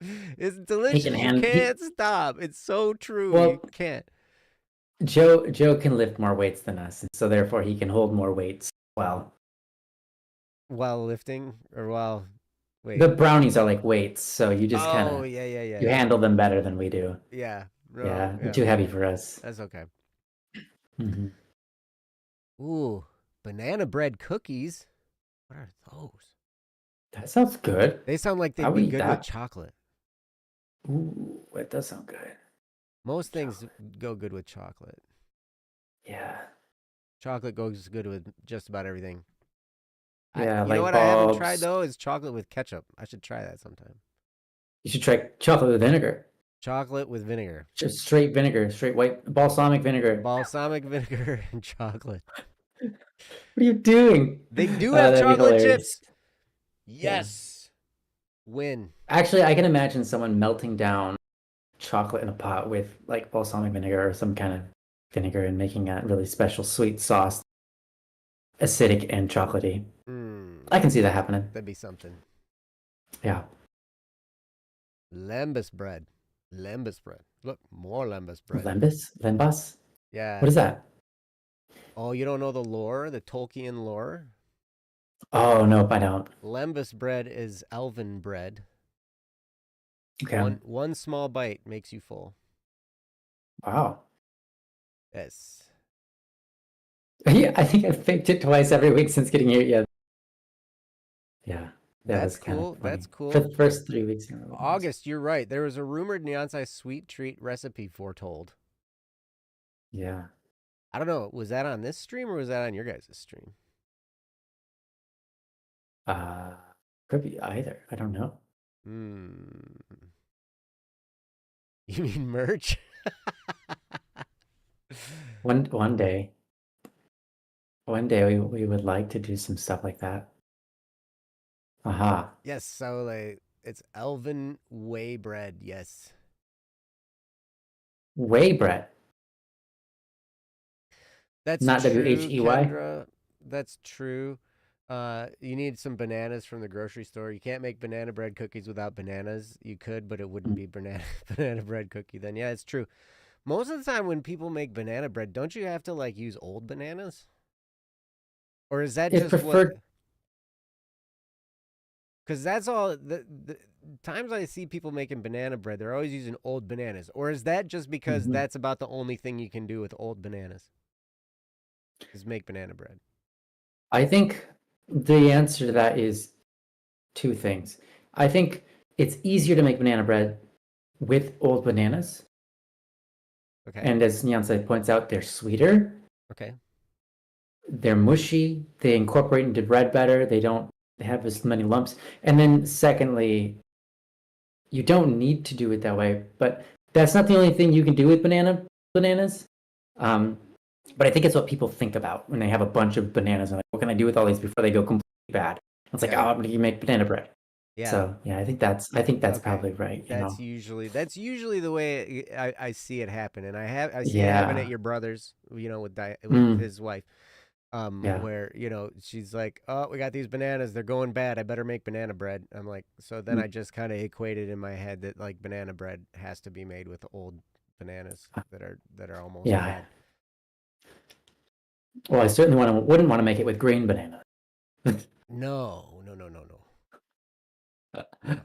It's
He can
delicious. You
hand he
can't stop. It's so true. You
well,
can't.
Joe can lift more weights than us, and so therefore he can hold more weights. Well,
While lifting or while,
the
wait.
brownies are like weights, so you just kind
Oh,
of
yeah, yeah, yeah,
you
yeah.
handle them better than we do.
Yeah. No,
Yeah, they're
yeah.
too heavy for us.
That's okay.
Hmm.
Ooh, banana bread cookies. What are those?
That sounds good.
They sound like
I
they'd
would
be
eat
good with
that.
chocolate.
Ooh, it does sound good.
Most things
Chocolate.
go good with chocolate.
Yeah.
Chocolate goes good with just about everything.
Yeah,
You know
light
what I haven't tried
bulbs.
though is chocolate with ketchup. I should try that sometime.
You should try chocolate with vinegar.
Chocolate with vinegar,
Just straight vinegar, straight white balsamic vinegar.
balsamic vinegar, and chocolate.
What are you doing?
They do have
That'd be
chocolate
hilarious.
chips.
Yeah.
Yes, win.
Actually, I can imagine someone melting down chocolate in a pot with like balsamic vinegar or some kind of vinegar and making a really special sweet sauce, acidic and chocolatey. I can see that happening.
That'd be something.
Yeah.
Lembas bread. Lembas bread. Look, more lembas bread.
Lembas? Lembas? What
Yeah.
is that?
Oh, you don't know the lore, the Tolkien lore?
Oh, no, I don't.
Lembas bread is elven bread.
Okay.
One small bite makes you full.
Wow.
Yes.
Yeah, I think I've baked it twice every week since getting here. Yeah. Yeah. That
That's
was kind of
cool. That's
funny. For
cool.
the first 3 weeks in a row.
August, you're right. There was a rumored Neonsai sweet treat recipe foretold.
Yeah.
I don't know. Was that on this stream or was that on your guys' stream?
Uh, could be either. I don't know.
Hmm. You mean merch?
One day, we would like to do some stuff like that. Aha.
Yes, so like it's elven whey bread. Yes.
Whey bread,
That's
not
true,
Whey.
Kendra. That's true. You need some bananas from the grocery store. You can't make banana bread cookies without bananas. You could, but it wouldn't
Mm.
be banana bread cookie then. Yeah, it's true. Most of the time when people make banana bread, don't you have to like use old bananas? Or is that
It's
just what?
preferred.
Because that's all the times I see people making banana bread, they're always using old bananas. Or is that just because
Mhm.
that's about the only thing you can do with old bananas? Is make banana bread.
I think the answer to that is two things. I think it's easier to make banana bread with old bananas,
Okay.
and as Nyansai points out, they're sweeter,
Okay.
they're mushy, they incorporate into bread better, they don't have as many lumps. And then secondly, you don't need to do it that way, but that's not the only thing you can do with bananas. Um, but I think it's what people think about when they have a bunch of bananas and like, what can I do with all these before they go completely bad? It's like, oh,
Yeah.
I'm gonna make banana bread.
Yeah.
So yeah, I think that's
Okay.
probably right.
That's usually the way I see it happen, and I see it happen at
Yeah.
your brother's, with
Mm,
his wife,
yeah.
where she's like, oh, we got these bananas, they're going bad, I better make banana bread. I'm like, so then
Mm.
I just kind of equated in my head that like banana bread has to be made with old bananas that are almost
Yeah.
bad.
Well, I certainly wouldn't want to make it with green banana.
No, no, no, no, no, no.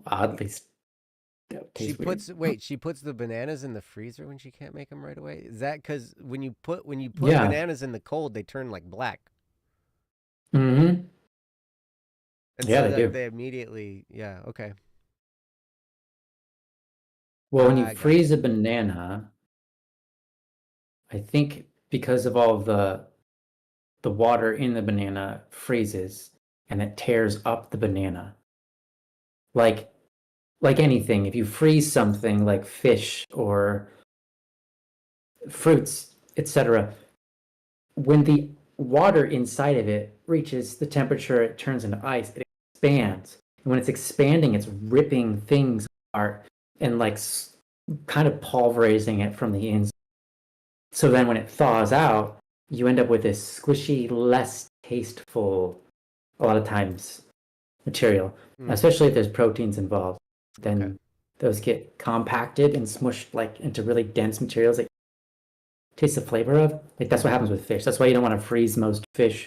Oddly, that would
She
taste weird.
puts wait, she puts the bananas in the freezer when she can't make them right away. Is that because when you put
Yeah.
bananas in the cold, they turn like black,
Mm-hmm.
and
Yeah,
so
they
that
do.
they immediately, yeah, okay,
Well, when you
I
freeze
gotcha.
a banana, I think because of all the water in the banana freezes and it tears up the banana. Like like anything, if you freeze something like fish or fruits, etc., when water inside of it reaches the temperature, it turns into ice, it expands. And when it's expanding, it's ripping things apart and like kind of pulverizing it from the inside. So then when it thaws out, you end up with this squishy, less tasteful, a lot of times, material, especially if there's proteins involved. Then those get compacted and smushed like into really dense materials that taste the flavor of. Like that's what happens with fish. That's why you don't want to freeze most fish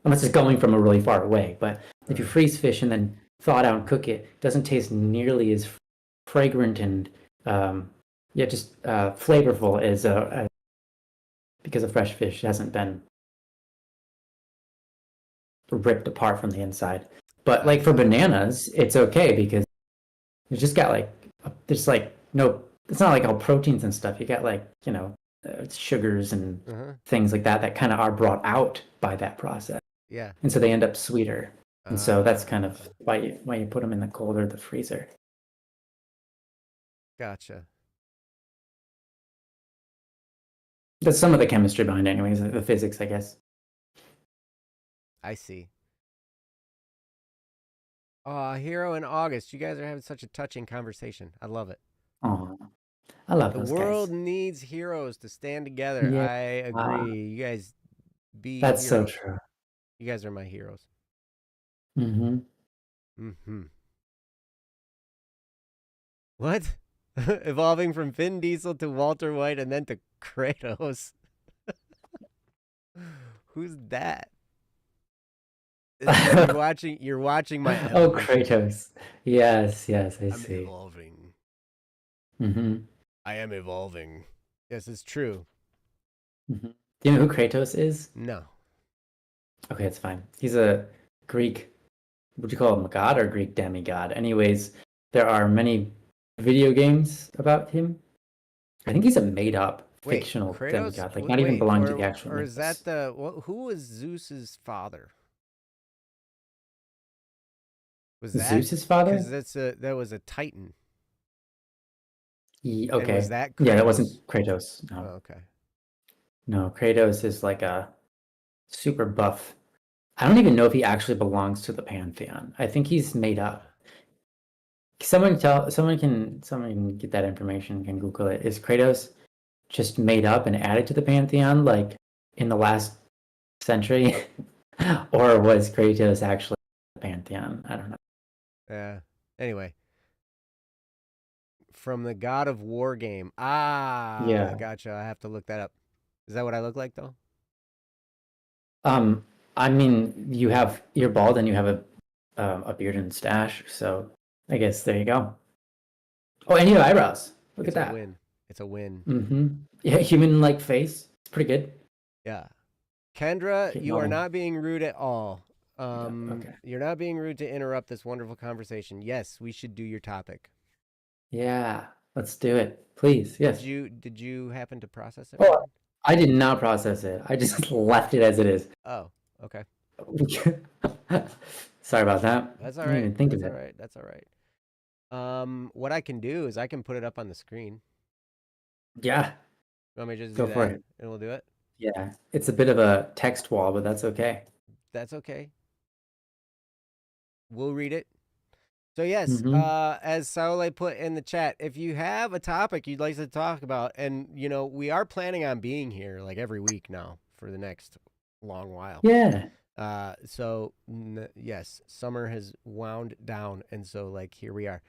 unless it's going from a really far away. But if you freeze fish and then thaw it out and cook it, it doesn't taste nearly as fragrant and just flavorful as because a fresh fish hasn't been ripped apart from the inside. But like for bananas, it's okay because you just got like there's like no. It's not like all proteins and stuff. You got like sugars and things like that kind of are brought out by that process.
Yeah.
And so they end up sweeter. And so that's kind of why you put them in the cold or the freezer.
Gotcha.
That's some of the chemistry behind it anyways, the physics, I guess.
I see. Hero in August. You guys are having such a touching conversation. I love it.
Oh, I love those guys.
The world needs heroes to stand together.
Yeah.
I agree. You guys be
That's
heroes.
so true.
You guys are my heroes.
Mm-hmm.
Mm-hmm. What? Evolving from Vin Diesel to Walter White and then to Kratos. Who's that? You're watching my evolution.
Oh, Kratos. Yes, I see.
I'm evolving.
Mm-hmm.
I am evolving. Yes, it's true.
Mm-hmm. Do you know who Kratos is?
No.
Okay, it's fine. He's a Greek, would you call him a god or Greek demigod? Anyways, there are many video games about him. I think he's a made-up fictional demigod, like not even belonging to the actual.
Or is that who was Zeus's father? Was that
Zeus's father?
Because that was a Titan.
Okay.
And was that Kratos?
Yeah, that wasn't Kratos. No.
Oh, okay.
No, Kratos is like a super buff. I don't even know if he actually belongs to the pantheon. I think he's made up. Someone can get that information, can Google it. Is Kratos just made up and added to the pantheon like in the last century? Or was Kratos actually the pantheon? I don't know.
Yeah. Anyway. From the God of War game. Ah, yeah. Gotcha. I have to look that up. Is that what I look like though?
I mean, you're bald and you have a beard and stash, so I guess there you go. Oh, and you have eyebrows. Look at that.
It's a win.
Mm-hmm. Yeah, human-like face. It's pretty good.
Yeah. Kendra, you are not being rude at all. Okay. You're not being rude to interrupt this wonderful conversation. Yes, we should do your topic.
Yeah, let's do it, please. Yes.
Did you happen to process it?
Oh, I did not process it. I just left it as it is.
Oh, okay.
Sorry about that.
That's all right. I didn't even think of it. That's all right. What I can do is I can put it up on the screen.
Yeah.
You want me to just
go
do
for
that
it?
And we'll do it?
Yeah. It's a bit of a text wall, but that's okay.
That's okay. We'll read it. So yes, as Saule put in the chat, if you have a topic you'd like to talk about, and we are planning on being here like every week now for the next long while.
Yeah.
So yes, summer has wound down, and so like here we are.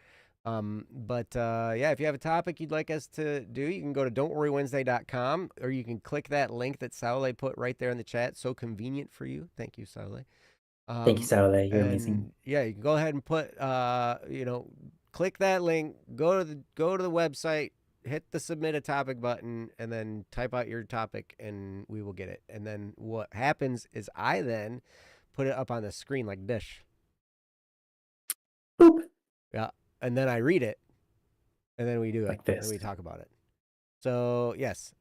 Yeah, if you have a topic you'd like us to do, you can go to don'tworrywednesday.com, or you can click that link that Saule put right there in the chat. So convenient for you. Thank you, Saule.
Thank you, Saule. You're amazing.
Yeah, you can go ahead and put, click that link, go to the website, hit the submit a topic button, and then type out your topic, and we will get it. And then what happens is I then put it up on the screen like this.
Boop.
Yeah, and then I read it, and then we do it
like this,
and we talk about it. So yes,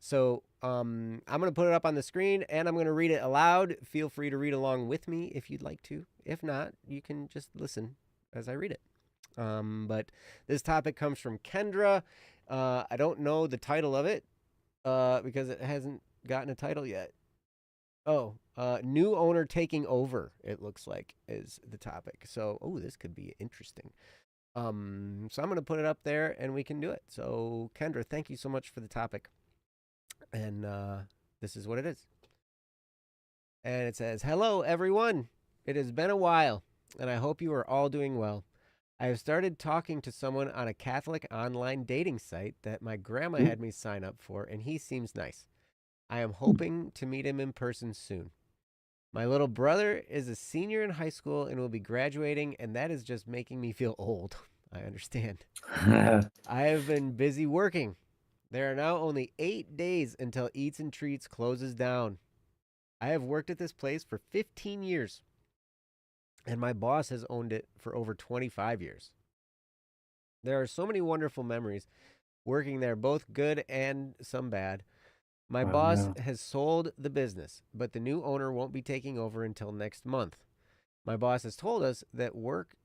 I'm going to put it up on the screen, and I'm going to read it aloud. Feel free to read along with me if you'd like to. If not, you can just listen as I read it. But this topic comes from Kendra. I don't know the title of it because it hasn't gotten a title yet. New owner taking over, it looks like, is the topic. So, oh, this could be interesting. So I'm going to put it up there and we can do it. So, Kendra, thank you so much for the topic. And this is what it is. And it says, "Hello, everyone. It has been a while, and I hope you are all doing well. I have started talking to someone on a Catholic online dating site that my grandma
Ooh.
had me sign up for, and he seems nice. I am hoping to meet him in person soon. My little brother is a senior in high school and will be graduating, and that is just making me feel old. I understand. I have been busy working. There are now only 8 days until Eats and Treats closes down. I have worked at this place for 15 years, and my boss has owned it for over 25 years. There are so many wonderful memories working there, both good and some bad. My
Oh
boss
no.
has sold the business, but the new owner won't be taking over until next month. My boss has told us that work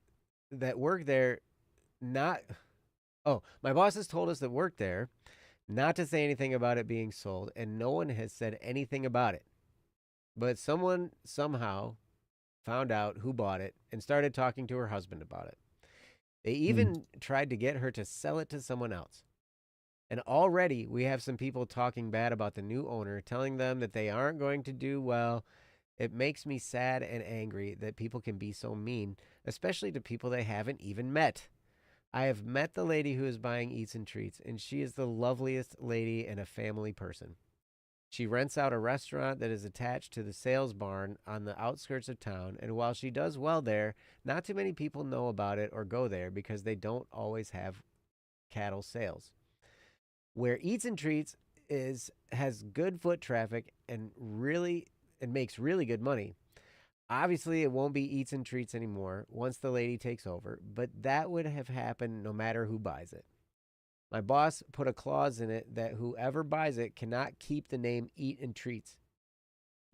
there not my boss has told us that work there not to say anything about it being sold, and no one has said anything about it. But someone somehow found out who bought it and started talking to her husband about it. They
Mm.
even tried to get her to sell it to someone else. And already we have some people talking bad about the new owner, telling them that they aren't going to do well. It makes me sad and angry that people can be so mean, especially to people they haven't even met. I have met the lady who is buying Eats and Treats, and she is the loveliest lady and a family person. She rents out a restaurant that is attached to the sales barn on the outskirts of town, and while she does well there, not too many people know about it or go there because they don't always have cattle sales. Where Eats and Treats is has good foot traffic and makes really good money. Obviously, it won't be Eats and Treats anymore once the lady takes over, but that would have happened no matter who buys it. My boss put a clause in it that whoever buys it cannot keep the name Eat and Treats.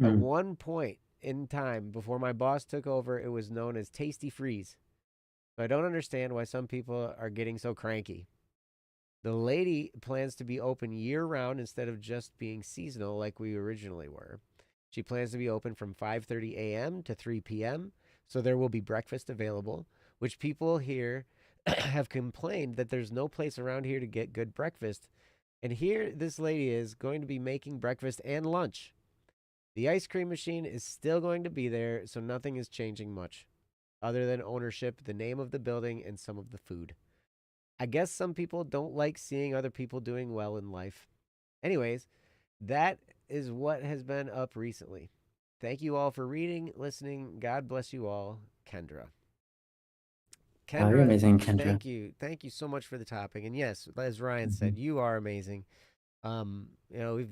At
Mm.
one point in time before my boss took over, it was known as Tasty Freeze. I don't understand why some people are getting so cranky. The lady plans to be open year round instead of just being seasonal like we originally were. She plans to be open from 5:30 a.m. to 3 p.m., so there will be breakfast available, which people here have complained that there's no place around here to get good breakfast. And here this lady is going to be making breakfast and lunch. The ice cream machine is still going to be there, so nothing is changing much other than ownership, the name of the building, and some of the food. I guess some people don't like seeing other people doing well in life. Anyways, that is what has been up recently. Thank you all for reading, listening. God bless you all, Kendra.
Oh, you're
Kendra,
amazing, Kendra.
thank you. Thank you so much for the topic. And yes, as Ryan
Hmm.
said, you are amazing. We've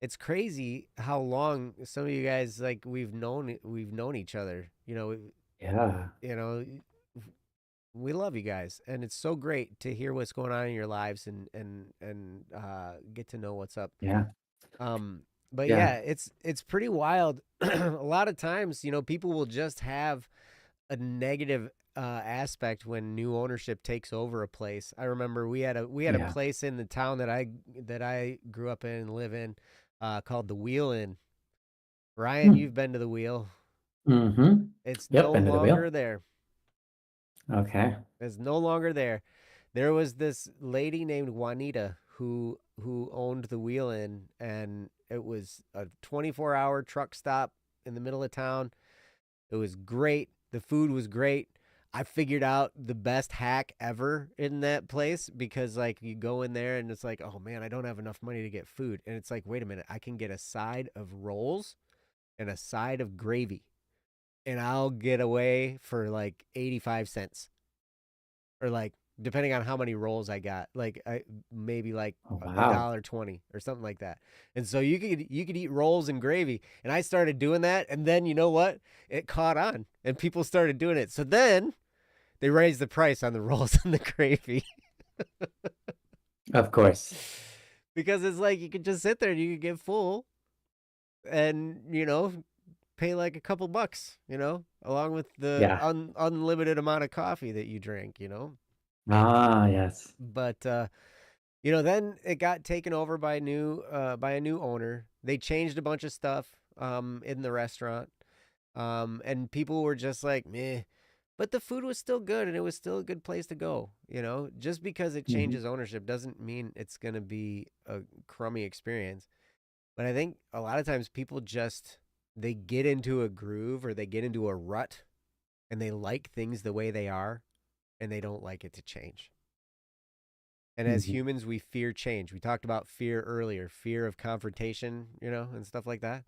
it's crazy how long some of you guys like we've known each other.
Yeah.
You know, we love you guys, and it's so great to hear what's going on in your lives and get to know what's up.
Yeah.
Um, but
Yeah.
yeah, it's pretty wild. A lot of times, people will just have a negative aspect when new ownership takes over a place. I remember we had a
Yeah.
place in the town that I grew up in and live in, called the Wheel Inn. Ryan,
Hmm.
you've been to the Wheel.
Mm-hmm.
It's
Yep,
no
end of the
longer
wheel.
there.
Okay.
It's no longer there. There was this lady named Juanita who owned the Wheel Inn, and it was a 24-hour truck stop in the middle of town. It was great. The food was great. I figured out the best hack ever in that place because like you go in there and it's like, "Oh man, I don't have enough money to get food." And it's like, "Wait a minute, I can get a side of rolls and a side of gravy and I'll get away for like 85 cents." Or like depending on how many rolls I got, maybe like
Oh,
a
wow.
dollar 20 or something like that. And so you could eat rolls and gravy, and I started doing that, and then you know what? It caught on, and people started doing it. So then they raised the price on the rolls and the gravy
Of course.
because it's like you could just sit there and you could get full, and pay like a couple bucks, along with the
Yeah.
unlimited amount of coffee that you drink.
Ah, yes.
But then it got taken over by a new owner. They changed a bunch of stuff. in the restaurant. And people were just like, meh. But the food was still good and it was still a good place to go. Just because it
Hmm.
changes ownership doesn't mean it's going to be a crummy experience. But I think a lot of times people just, they get into a groove or they get into a rut and they like things the way they are and they don't like it to change. And as
Hmm.
humans, we fear change. We talked about fear earlier, fear of confrontation, and stuff like that.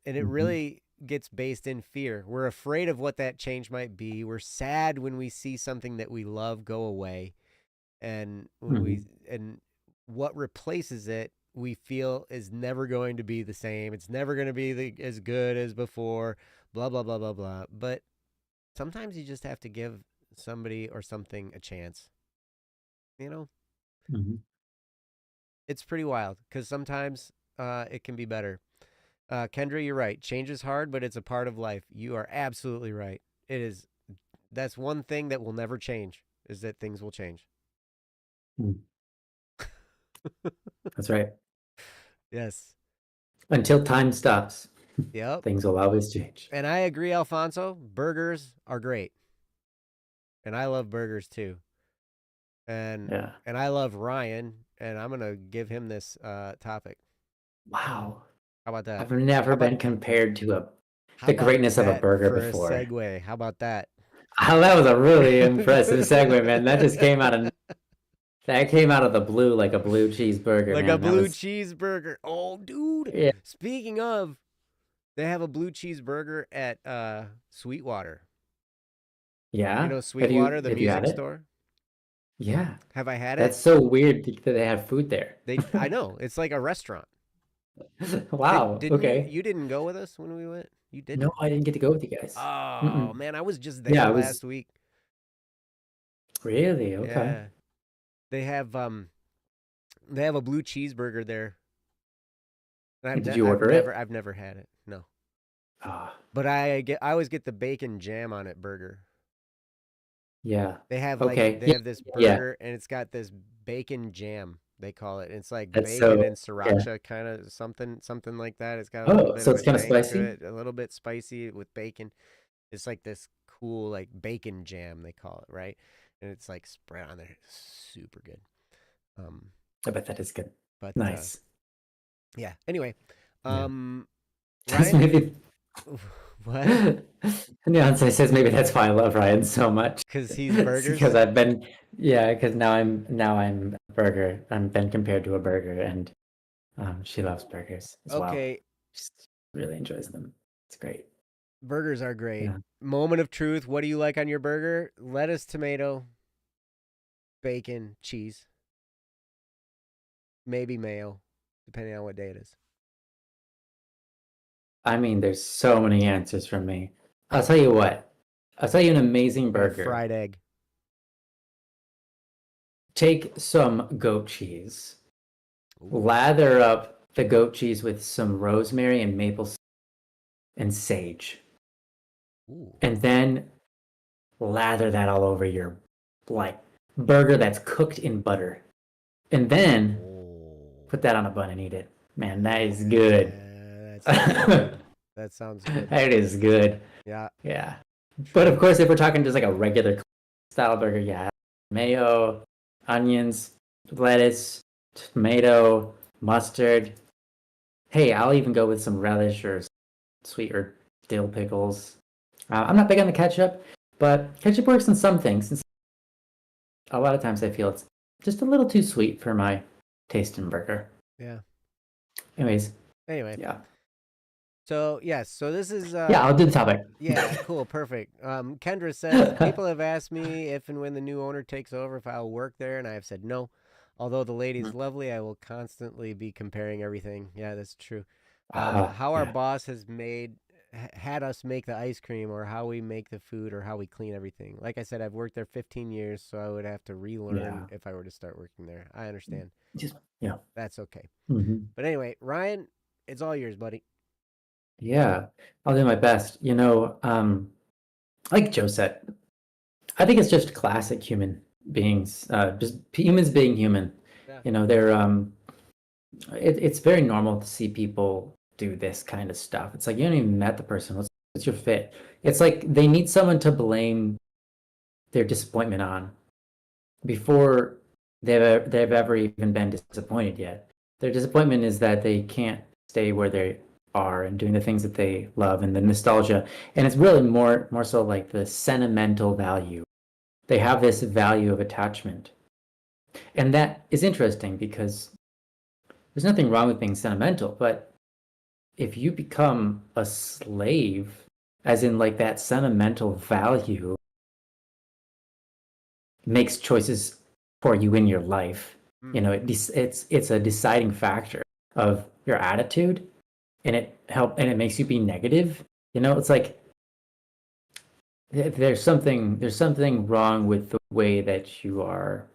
And it
Hmm.
really gets based in fear. We're afraid of what that change might be. We're sad when we see something that we love go away. And when we
Hmm.
and what replaces it, we feel is never going to be the same. It's never going to be as good as before, blah blah blah blah blah. But sometimes you just have to give somebody or something a chance. You know,
Hmm.
it's pretty wild because sometimes it can be better. Kendra, you're right. Change is hard, but it's a part of life. You are absolutely right. It is. That's one thing that will never change is that things will change.
That's right.
Yes.
Until time stops,
Yep.
things will always change.
And I agree, Alfonso. Burgers are great, and I love burgers too. And
Yeah.
and I love Ryan, and I'm gonna give him this topic.
Wow.
How about that?
I've
How
never
about
been compared to
how
the
about
greatness of a
that
burger
for a
before.
segue? How about that?
Oh, that was a really impressive segue, man. That came out of the blue like a blue cheeseburger,
Like a
man. That
blue
was
cheeseburger. Oh, dude.
yeah.
Speaking of, they have a blue cheeseburger at Sweetwater. You
Yeah.
know
Have
Sweetwater,
you
the
have you had
music
it?
store?
Yeah.
Have I had
That's
it?
so weird that they have food there.
I know. It's like a restaurant.
Wow.
Didn't
Okay.
you didn't go with us when we went? You
No,
didn't.
I didn't get to go with you guys.
Oh,
Mm-mm.
man, I was just
Yeah,
there
I was
last week.
really okay.
Yeah. They have um they have a blue cheeseburger there.
And did you order it?
I've never had it. No.
Ah,
But I always get the bacon jam on it burger.
yeah.
They
Okay. Yeah,
have this
yeah.
burger and it's got this bacon jam, they call it. It's like
That's
bacon
so
and
yeah.
sriracha kind of something like that. It's got a little
Oh,
bit
so
of a
it's kind of
tang to
spicy?
it, a little bit spicy with bacon. It's like this cool like bacon jam they call it, right? And it's like spread on there. It's super good. Um
I bet that is good.
but
Nice.
yeah. Anyway,
Yeah.
um
That's
Ryan,
maybe
what?
Beyonce says maybe that's why I love Ryan so much.
Cuz he's
It's because
burgers?
I've been yeah, because now I'm a burger. I'm been compared to a burger and she loves burgers as well.
Okay,
She really enjoys them. It's great.
burgers are great.
Yeah.
Moment of truth, what do you like on your burger? Lettuce, tomato, bacon, cheese, maybe mayo, depending on what day it is.
I mean, there's so many answers from me. I'll tell you what. I'll tell you an amazing
And a
burger.
fried egg.
Take some goat cheese,
Ooh.
lather up the goat cheese with some rosemary and maple and sage,
Ooh.
and then lather that all over your like burger that's cooked in butter, and then
Oh.
put that on a bun and eat it. Man, that is good.
Yeah, that sounds good. That sounds good.
That is good.
Yeah,
Yeah. But of
true.
course, if we're talking just like a regular style burger, yeah, mayo, onions, lettuce, tomato, mustard. Hey, I'll even go with some relish or sweet or dill pickles. I'm not big on the ketchup, but ketchup works in some things. And a lot of times I feel it's just a little too sweet for my taste in burger.
Yeah.
Anyways,
Anyway,
yeah.
so yes, so this is
Yeah, I'll do the topic.
yeah, cool, perfect. Kendra says people have asked me if and when the new owner takes over if I'll work there, and I have said no. Although the lady's lovely, I will constantly be comparing everything. Yeah, that's true. How our
Yeah.
boss has had us make the ice cream, or how we make the food, or how we clean everything. Like I said, I've worked there 15 years, so I would have to relearn
Yeah.
if I were to start working there. I understand.
Just, yeah.
That's okay.
Hmm.
But anyway, Ryan, it's all yours, buddy.
Yeah. I'll do my best. Like Joe said, I think it's just classic human beings, just humans being human.
Yeah.
They're it's very normal to see people. do this kind of stuff. It's like you haven't even met the person. What's your fit? It's like they need someone to blame their disappointment on before they've ever even been disappointed yet. Their disappointment is that they can't stay where they are and doing the things that they love, and the nostalgia. And it's really more so like the sentimental value. They have this value of attachment. And that is interesting because there's nothing wrong with being sentimental, but if you become a slave, as in like that sentimental value makes choices for you in your life, you know, it's a deciding factor of your attitude, and it makes you be negative. You know, it's like there's something wrong with the way that you are,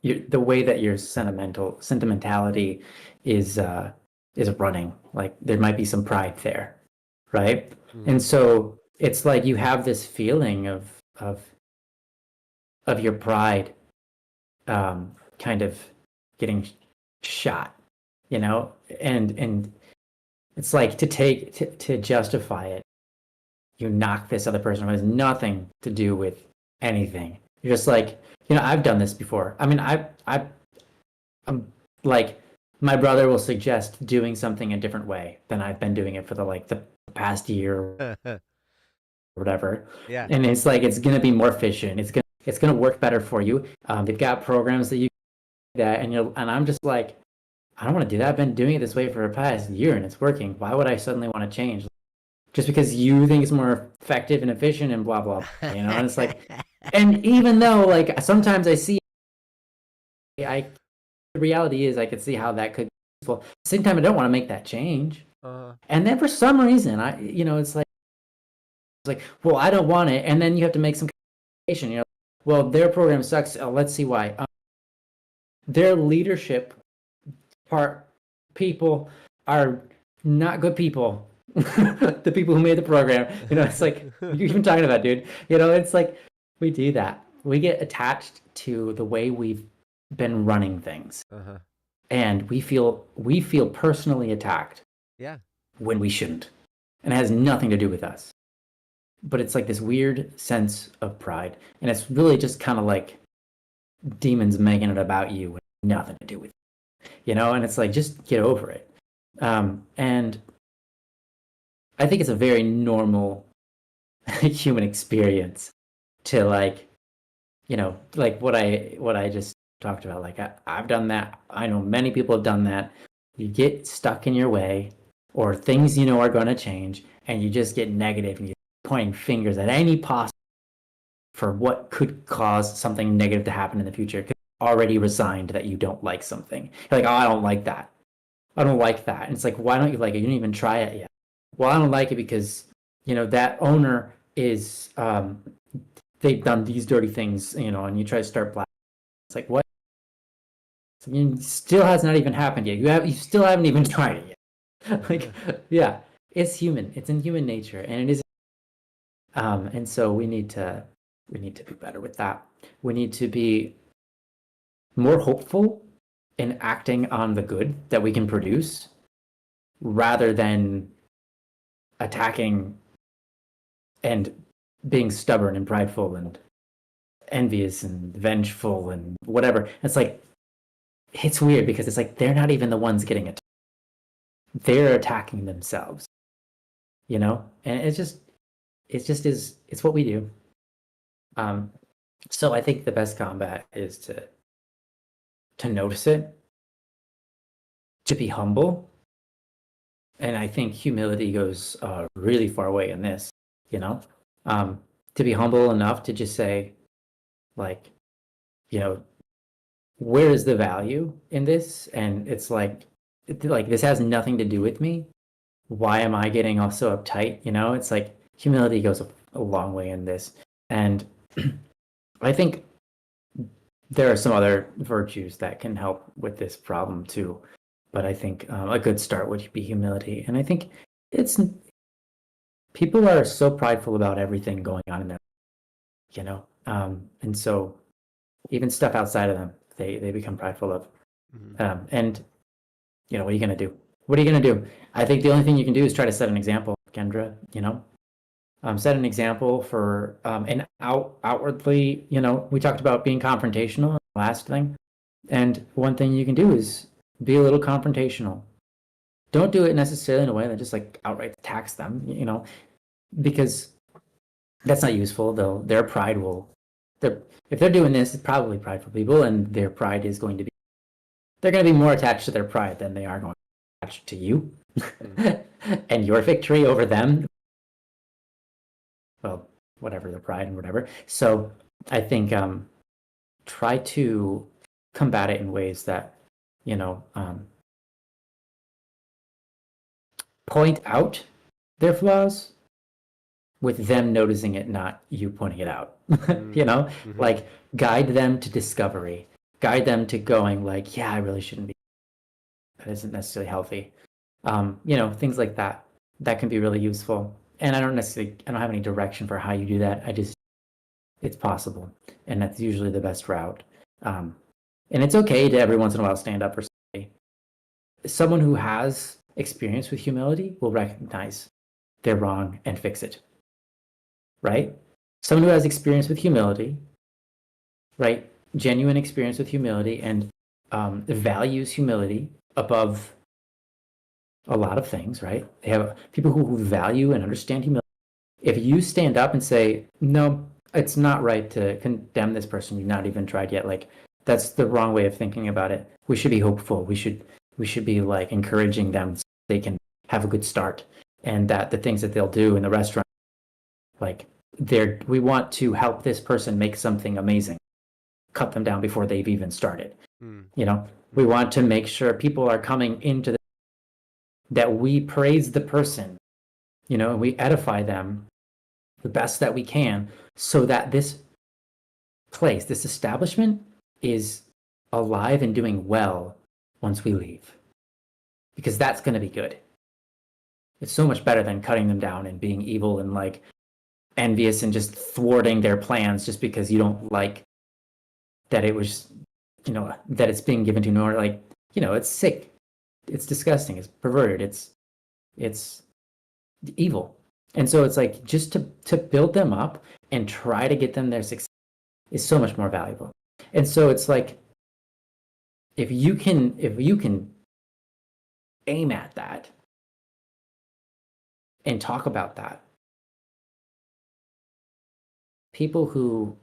the way that your sentimentality is running. Like there might be some pride there, right? And so it's like you have this feeling of your pride kind of getting shot, you know, and it's like to justify it, you knock this other person who has nothing to do with anything. You're just like, you know, I've done this before. I mean, I'm like, my brother will suggest doing something a different way than I've been doing it for the past year or whatever.
Yeah.
And it's like it's gonna be more efficient. It's gonna work better for you. They've got programs that you that, and I'm just like, I don't want to do that. I've been doing it this way for the past year and it's working. Why would I suddenly want to change? Just because you think it's more effective and efficient and blah blah, blah, you know? And it's like, and even though like sometimes I see, the reality is I could see how that could be useful. At the same time, I don't want to make that change. And then for some reason, it's like, well, I don't want it. And then you have to make some communication, you know, well, their program sucks. Let's see why. Their leadership people are not good people. The people who made the program, you know, it's like, you're even talking about, dude, you know, it's like we do that. We get attached to the way we've been running things, and we feel personally attacked.
Yeah.
When we shouldn't, and it has nothing to do with us. But it's like this weird sense of pride, and it's really just kind of like demons making it about you with nothing to do with it, you know. And it's like, just get over it. And I think it's a very normal human experience to, like, you know, like what I just talked about. Like I've done that. I know many people have done that. You get stuck in your way, or things you know are going to change, and you just get negative and you're pointing fingers at any possible for what could cause something negative to happen in the future. Because you're already resigned that you don't like something. You're like, oh, I don't like that. I don't like that. And it's like, why don't you like it? You didn't even try it yet. Well, I don't like it because, you know, that owner is they've done these dirty things, you know, and you try to start black. It's like, what? So, it still has not even happened yet. You still haven't even tried it yet. Like, yeah, it's human. It's in human nature, and it is. And so we need to be better with that. We need to be more hopeful in acting on the good that we can produce, rather than attacking and being stubborn and prideful and envious and vengeful and whatever. It's like, it's weird because it's like they're not even the ones getting attacked. They're attacking themselves, you know? And it's what we do. So I think the best combat is to notice it, to be humble. And I think humility goes a really far way in this, you know? To be humble enough to just say, like, you know, where is the value in this? And it's like this has nothing to do with me. Why am I getting all so uptight? You know, it's like humility goes a long way in this. And I think there are some other virtues that can help with this problem too. But I think a good start would be humility. And I think people are so prideful about everything going on in their, you know, and so even stuff outside of them, they become prideful of. And, you know, what are you going to do? What are you going to do? I think the only thing you can do is try to set an example, Kendra, set an example for, and outwardly, we talked about being confrontational, last thing. And one thing you can do is be a little confrontational. Don't do it necessarily in a way that just like outright attacks them, because that's not useful, though. Their pride will, if they're doing this, it's probably prideful people, and their pride is going to be, they're going to be more attached to their pride than they are going to be attached to you and your victory over them. Well, whatever, their pride and whatever. So I think try to combat it in ways that, point out their flaws with them noticing it, not you pointing it out. Like guide them to discovery, guide them to going like, yeah, I really shouldn't be. That isn't necessarily healthy. Things like that. That can be really useful. And I don't have any direction for how you do that. It's possible. And that's usually the best route. And it's okay to every once in a while stand up for somebody. Someone who has experience with humility will recognize they're wrong and fix it. Right? Someone who has experience with humility, right? Genuine experience with humility and values humility above a lot of things, right? They have people who value and understand humility. If you stand up and say, no, it's not right to condemn this person you've not even tried yet, like that's the wrong way of thinking about it. We should be hopeful. We should be like encouraging them so they can have a good start, and that the things that they'll do in the restaurant, like we want to help this person make something amazing, cut them down before they've even started. We want to make sure people are coming into that we praise the person, and we edify them the best that we can, so that this place, this establishment is alive and doing well once we leave, because that's going to be good. It's so much better than cutting them down and being evil and like envious and just thwarting their plans just because you don't like that it was, that it's being given to you, or like, it's sick, it's disgusting, it's perverted, it's evil. And so it's like just to build them up and try to get them their success is so much more valuable. And so it's like if you can aim at that and talk about that, people who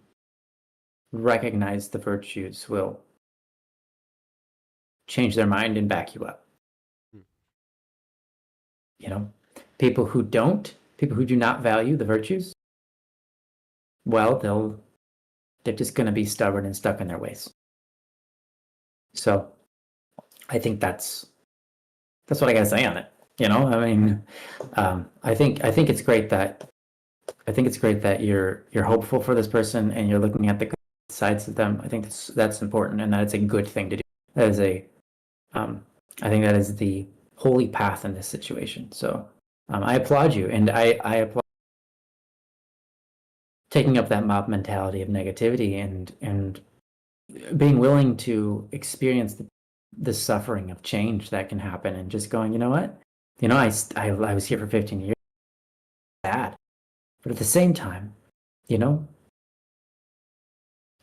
recognize the virtues will change their mind and back you up. People who do not value the virtues, well, they're just going to be stubborn and stuck in their ways. So I think that's what I got to say on it. I think it's great that you're hopeful for this person and you're looking at the good sides of them. I think that's important, and that it's a good thing to do. That is I think that is the holy path in this situation. So I applaud you, and I applaud taking up that mob mentality of negativity and being willing to experience the suffering of change that can happen, and just going, you know what? I was here for 15 years. Bad. But at the same time, I'm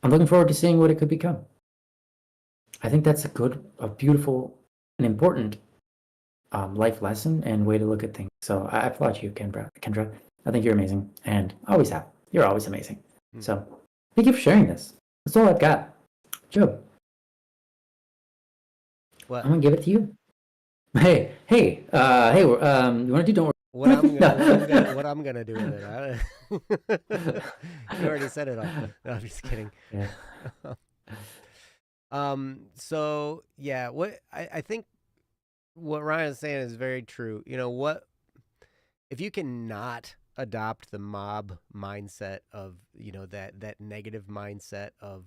looking forward to seeing what it could become. I think that's a beautiful and important life lesson and way to look at things. So I applaud you, Kendra. I think you're amazing, and always have. You're always amazing. So thank you for sharing this. That's all I've got. Joe.
What?
I'm gonna give it to you. Hey, you want to do? Don't worry.
What I'm gonna do with it? You already said it all. No, I'm just kidding.
Yeah.
So yeah, what I think what Ryan is saying is very true. What if you cannot adopt the mob mindset of that negative mindset of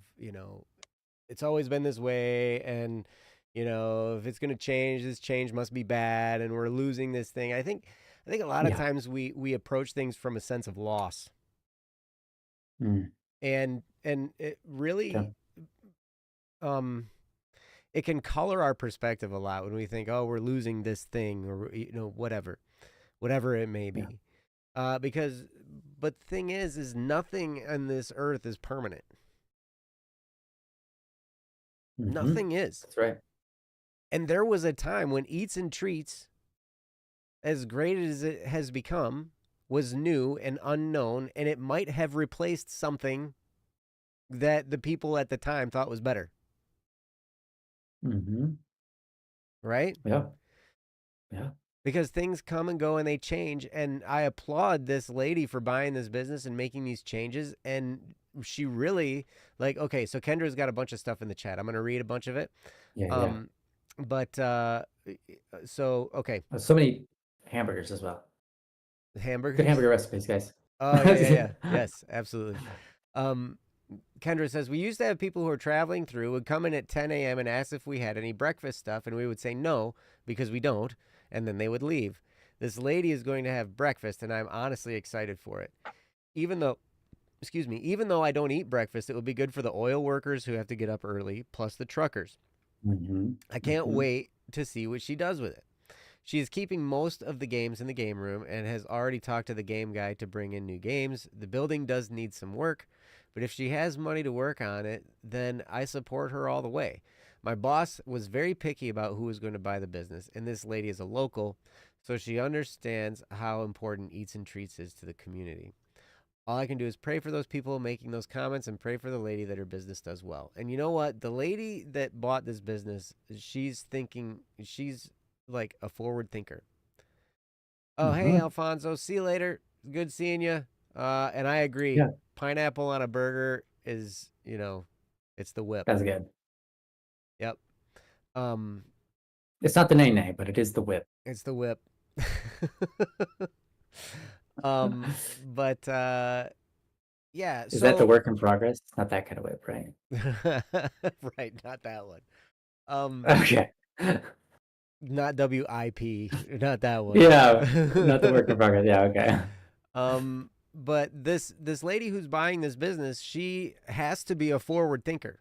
it's always been this way, and if it's going to change, this change must be bad, and we're losing this thing. I think a lot of times we approach things from a sense of loss. And it really it can color our perspective a lot when we think, oh, we're losing this thing, or whatever it may
Yeah.
be. But the thing is nothing on this earth is permanent. Nothing is.
That's right.
And there was a time when Eats and Treats, as great as it has become, was new and unknown, and it might have replaced something that the people at the time thought was better. Right?
Yeah. Yeah.
Because things come and go and they change. And I applaud this lady for buying this business and making these changes. And she really, like, okay, so Kendra's got a bunch of stuff in the chat. I'm going to read a bunch of it.
Yeah.
But, so, okay.
So many hamburgers as well.
Hamburgers?
Good hamburger recipes, guys.
Oh, yeah. Yes, absolutely. Kendra says, we used to have people who were traveling through would come in at 10 a.m. and ask if we had any breakfast stuff, and we would say no, because we don't, and then they would leave. This lady is going to have breakfast, and I'm honestly excited for it. Even though I don't eat breakfast, it would be good for the oil workers who have to get up early, plus the truckers. I can't wait to see what she does with it. She is keeping most of the games in the game room and has already talked to the game guy to bring in new games. The building does need some work, but if she has money to work on it, then I support her all the way. My boss was very picky about who was going to buy the business, and this lady is a local, so she understands how important Eats and Treats is to the community. All I can do is pray for those people making those comments and pray for the lady that her business does well. And you know what? The lady that bought this business, she's like a forward thinker. Oh, hey, Alfonso, see you later. Good seeing you. And I agree.
Yeah.
Pineapple on a burger is, it's the whip.
That's good.
Yep.
It's not the nay, but it is the whip.
It's the whip. But yeah.
Is that the work in progress? It's not that kind of whip, right?
Right, not that one.
Okay.
Not WIP, not that one.
Yeah, not the work in progress. Yeah, okay.
But this lady who's buying this business, she has to be a forward thinker.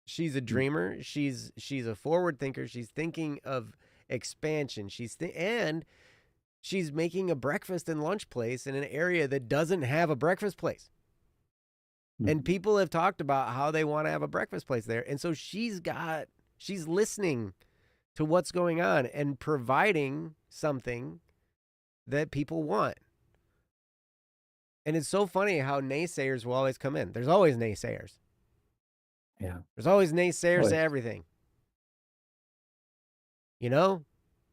She's a dreamer. She's a forward thinker. She's thinking of expansion. And she's making a breakfast and lunch place in an area that doesn't have a breakfast place. And people have talked about how they want to have a breakfast place there. And so she's listening to what's going on and providing something that people want. And it's so funny how naysayers will always come in. There's always naysayers.
Yeah.
There's always naysayers to everything.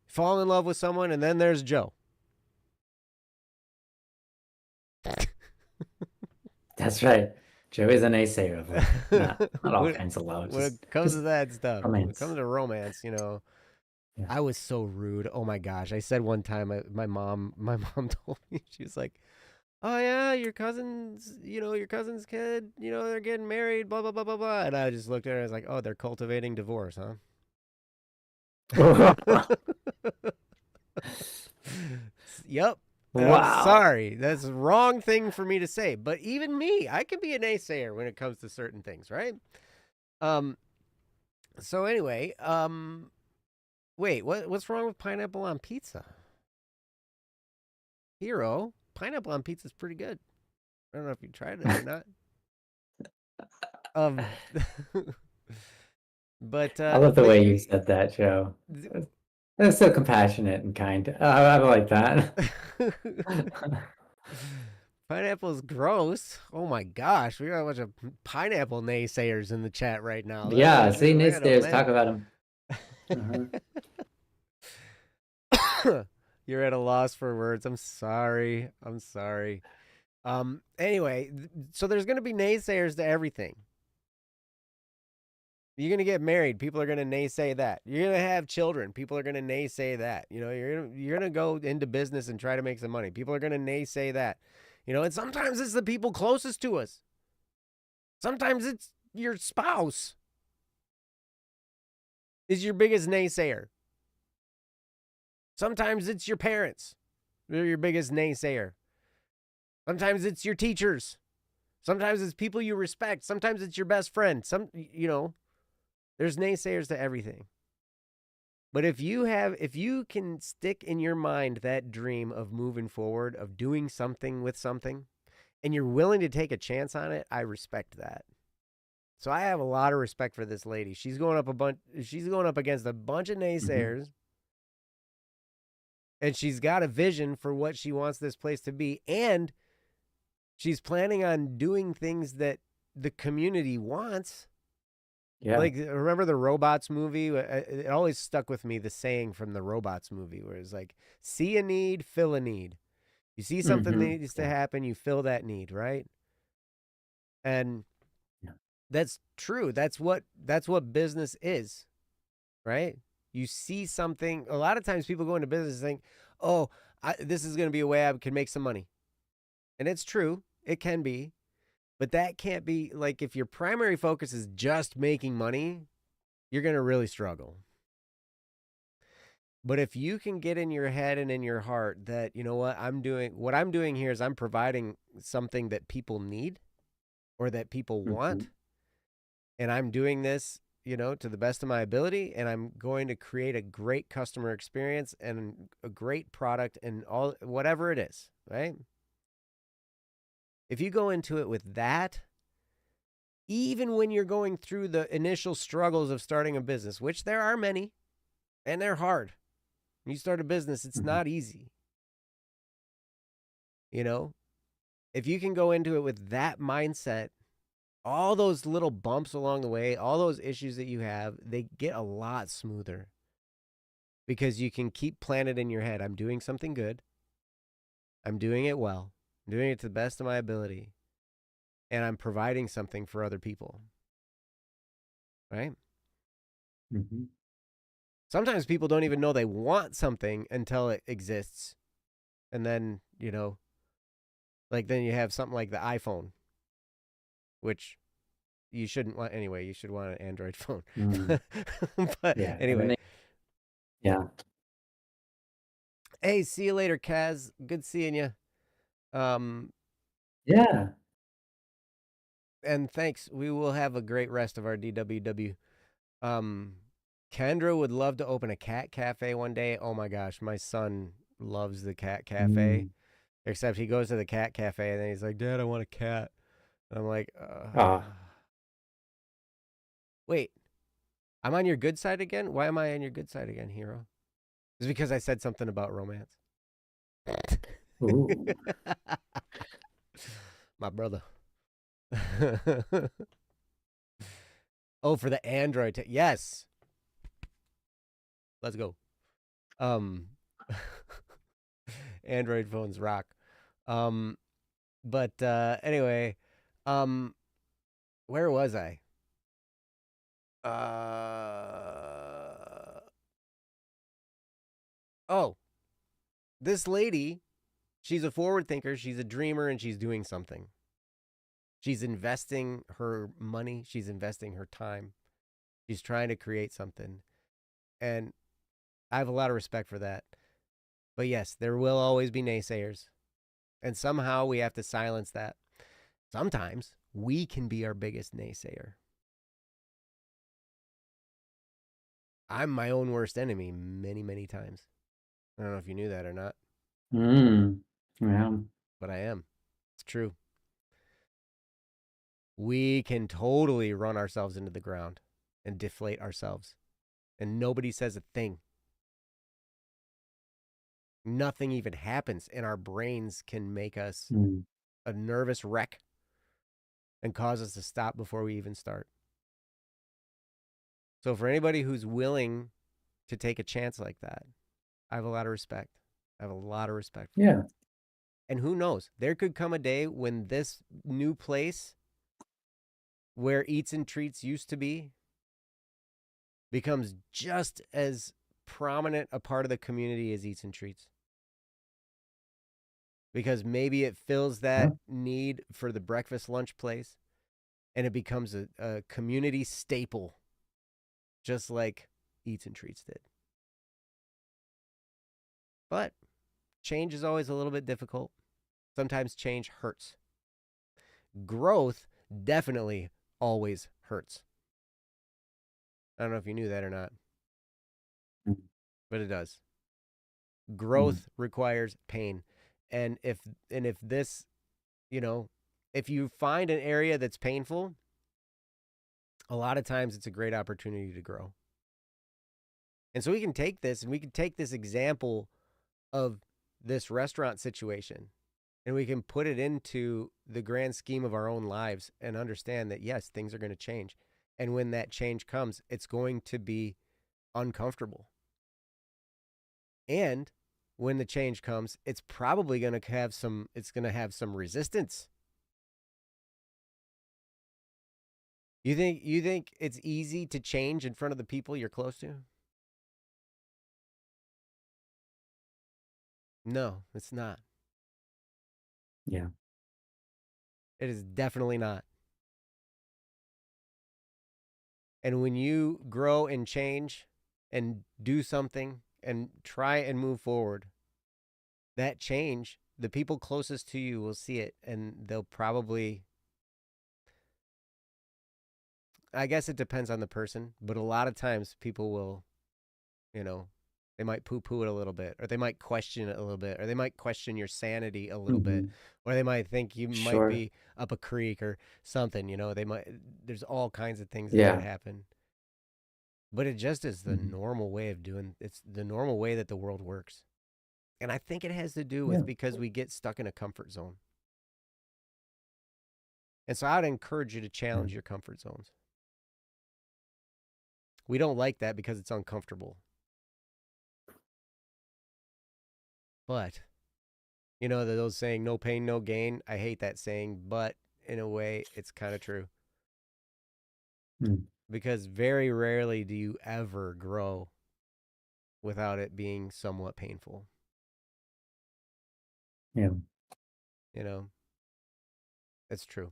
Fall in love with someone, and then there's Joe.
That's right. Joe is a naysayer of not all kinds of love.
When it comes to that stuff,
romance.
when it comes to romance, Yeah. I was so rude. Oh my gosh. I said one time, my mom told me, she was like, oh yeah, your cousin's kid, they're getting married, blah, blah, blah, blah, blah. And I just looked at her and I was like, oh, they're cultivating divorce, huh? Yep. And
wow.
I'm sorry. That's the wrong thing for me to say. But even me, I can be a naysayer when it comes to certain things, right? So anyway, wait, what's wrong with pineapple on pizza? Hero, pineapple on pizza is pretty good. I don't know if you tried it or not. But
I love the way you said that, Joe. That's so compassionate and kind. I like that.
Pineapple is gross. Oh my gosh, we got a bunch of pineapple naysayers in the chat right now.
Yeah, see naysayers, talk about them.
You're at a loss for words. I'm sorry. Anyway, so there's going to be naysayers to everything. You're going to get married. People are going to naysay that. You're going to have children. People are going to naysay that. You're going to go into business and try to make some money. People are going to naysay that. And sometimes it's the people closest to us. Sometimes it's your spouse is your biggest naysayer. Sometimes it's your parents. They're your biggest naysayer. Sometimes it's your teachers. Sometimes it's people you respect. Sometimes it's your best friend. There's naysayers to everything. But if you can stick in your mind that dream of moving forward, of doing something with something, and you're willing to take a chance on it, I respect that. So I have a lot of respect for this lady. She's going up against a bunch of naysayers. And she's got a vision for what she wants this place to be, and she's planning on doing things that the community wants.
Yeah.
Like, remember the Robots movie? It always stuck with me, the saying from the Robots movie, where it's like, see a need, fill a need. You see something that needs to happen, you fill that need, right? And that's true. That's what business is, right? You see something. A lot of times people go into business and think, oh, this is going to be a way I can make some money. And it's true. It can be. But that can't be, like, if your primary focus is just making money, you're going to really struggle. But if you can get in your head and in your heart that, you know what I'm doing here is I'm providing something that people need or that people want. And I'm doing this, to the best of my ability. And I'm going to create a great customer experience and a great product and all, whatever it is, right? If you go into it with that, even when you're going through the initial struggles of starting a business, which there are many, and they're hard. When you start a business, it's not easy. If you can go into it with that mindset, all those little bumps along the way, all those issues that you have, they get a lot smoother. Because you can keep planted in your head, I'm doing something good. I'm doing it well. I'm doing it to the best of my ability. And I'm providing something for other people. Right? Sometimes people don't even know they want something until it exists. And then, then you have something like the iPhone, which you shouldn't want anyway. You should want an Android phone. But
yeah.
Anyway.
Yeah.
Hey, see you later, Kaz. Good seeing you.
Yeah.
And thanks. We will have a great rest of our DWW. Kendra would love to open a cat cafe one day. Oh my gosh, my son loves the cat cafe. Except he goes to the cat cafe and then he's like, Dad, I want a cat. And I'm like, wait, I'm on your good side again? Why am I on your good side again, hero? It's because I said something about romance.
Ooh.
My brother. Oh, for the Android. Yes. Let's go. Android phones rock. But anyway, where was I? Oh, this lady, she's a forward thinker, she's a dreamer, and she's doing something. She's investing her money, she's investing her time. She's trying to create something. And I have a lot of respect for that. But yes, there will always be naysayers. And somehow we have to silence that. Sometimes we can be our biggest naysayer. I'm my own worst enemy many, many times. I don't know if you knew that or not.
Yeah.
But I am. It's true. We can totally run ourselves into the ground and deflate ourselves. And nobody says a thing. Nothing even happens. And our brains can make us a nervous wreck and cause us to stop before we even start. So for anybody who's willing to take a chance like that, I have a lot of respect. I have a lot of respect for
Yeah.
that. And who knows? There could come a day when this new place where Eats and Treats used to be becomes just as prominent a part of the community as Eats and Treats. Because maybe it fills that need for the breakfast lunch place and it becomes a community staple, just like Eats and Treats did. But change is always a little bit difficult. Sometimes change hurts. Growth definitely always hurts. I don't know if you knew that or not,
Mm.
but it does.
Mm.
Growth requires pain. And if this, you know, if you find an area that's painful, a lot of times it's a great opportunity to grow. And so we can take this and we can take this example of this restaurant situation and we can put it into the grand scheme of our own lives and understand that yes, things are going to change. And when that change comes, it's going to be uncomfortable. And when the change comes, it's probably going to have some resistance. You think it's easy to change in front of the people you're close to? No, it's not.
Yeah.
It is definitely not. And when you grow and change and do something and try and move forward, that change, the people closest to you will see it and they'll probably, I guess it depends on the person, but a lot of times people will, you know, they might poo poo it a little bit, or they might question it a little bit, or they might question your sanity a little bit,
Hmm.
or they might think you might
Sure.
be up a creek or something, they might, there's all kinds of things that could
Yeah.
happen. But it just is the
Hmm.
normal way of doing it's the normal way that the world works. And I think it has to do
Yeah.
with because we get stuck in a comfort zone. And so I'd encourage you to
Yeah.
challenge your comfort zones. We don't like that because it's uncomfortable. But, those saying, no pain, no gain. I hate that saying, but in a way, it's kind of true.
Mm.
Because very rarely do you ever grow without it being somewhat painful.
Yeah.
You know, it's true.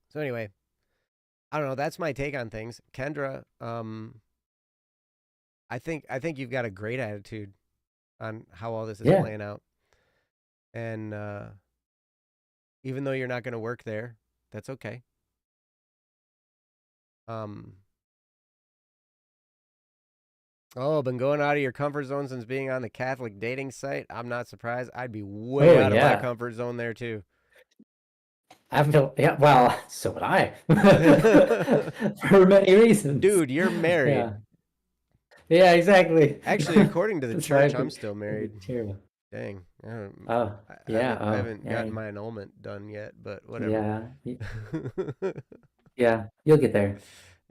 So, anyway, I don't know. That's my take on things. Kendra, I think you've got a great attitude on how all this is
Yeah.
playing out. And even though you're not going to work there, that's okay. Um, been going out of your comfort zone since being on the Catholic dating site. I'm not surprised. I'd be way
Oh
out of my
yeah.
comfort zone there too.
I feel, yeah, well, so would I. For many reasons.
Dude, you're
Yeah.
married.
Yeah, exactly.
Actually, according to the
That's why
church, I'm still
it'd be
married.
terrible.
Dang.
Oh,
I
yeah.
haven't I
Oh,
haven't
yeah.
gotten my annulment done yet, but whatever.
Yeah. Yeah. You'll get there.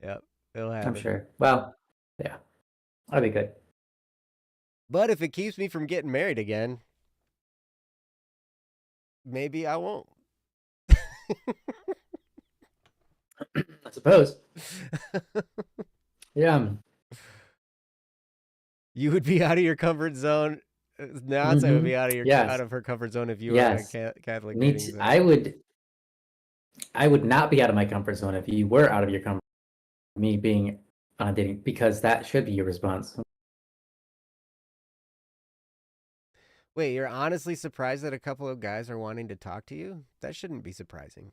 Yep, it'll
I'm
happen.
sure. Well, yeah. That'll be good.
But if it keeps me from getting married again, maybe I won't.
I suppose. Yeah.
You would be out of your comfort zone. Nance would
Mm-hmm.
be out
Yes.
of her comfort zone if you were on a
Yes.
Catholic
Me
dating
too.
site.
I would not be out of my comfort zone if you were out of your comfort, me being on a dating, because that should be your response.
Wait, you're honestly surprised that a couple of guys are wanting to talk to you? That shouldn't be surprising.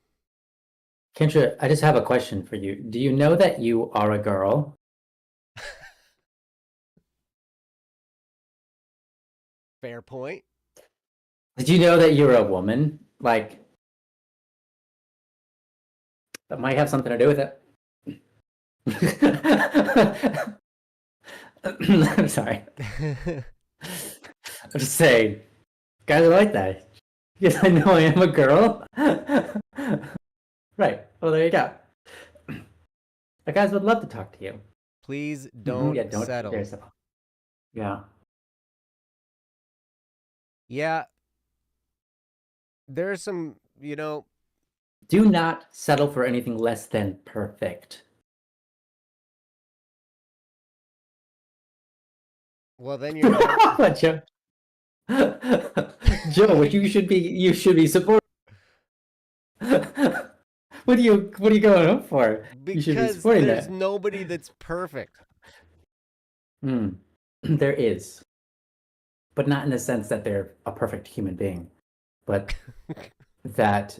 Kendra, I just have a question for you. Do you know that you are a girl?
Fair point.
Did you know that you're a woman? Like, that might have something to do with it. I'm sorry. I'm just saying, guys are like that. Yes, I know I am a girl. Right. Well, there you go. The guys would love to talk to you.
Please
Mm-hmm.
don't
Yeah, don't you dare
settle.
settle. Yeah.
Yeah, there's some,
Do not settle for anything less than perfect.
well, then you're never.
Joe, Joe, you should be supporting. What are you going up for? You should be
Because
supporting
there's
that.
nobody that's perfect.
There is, but not in the sense that they're a perfect human being, but that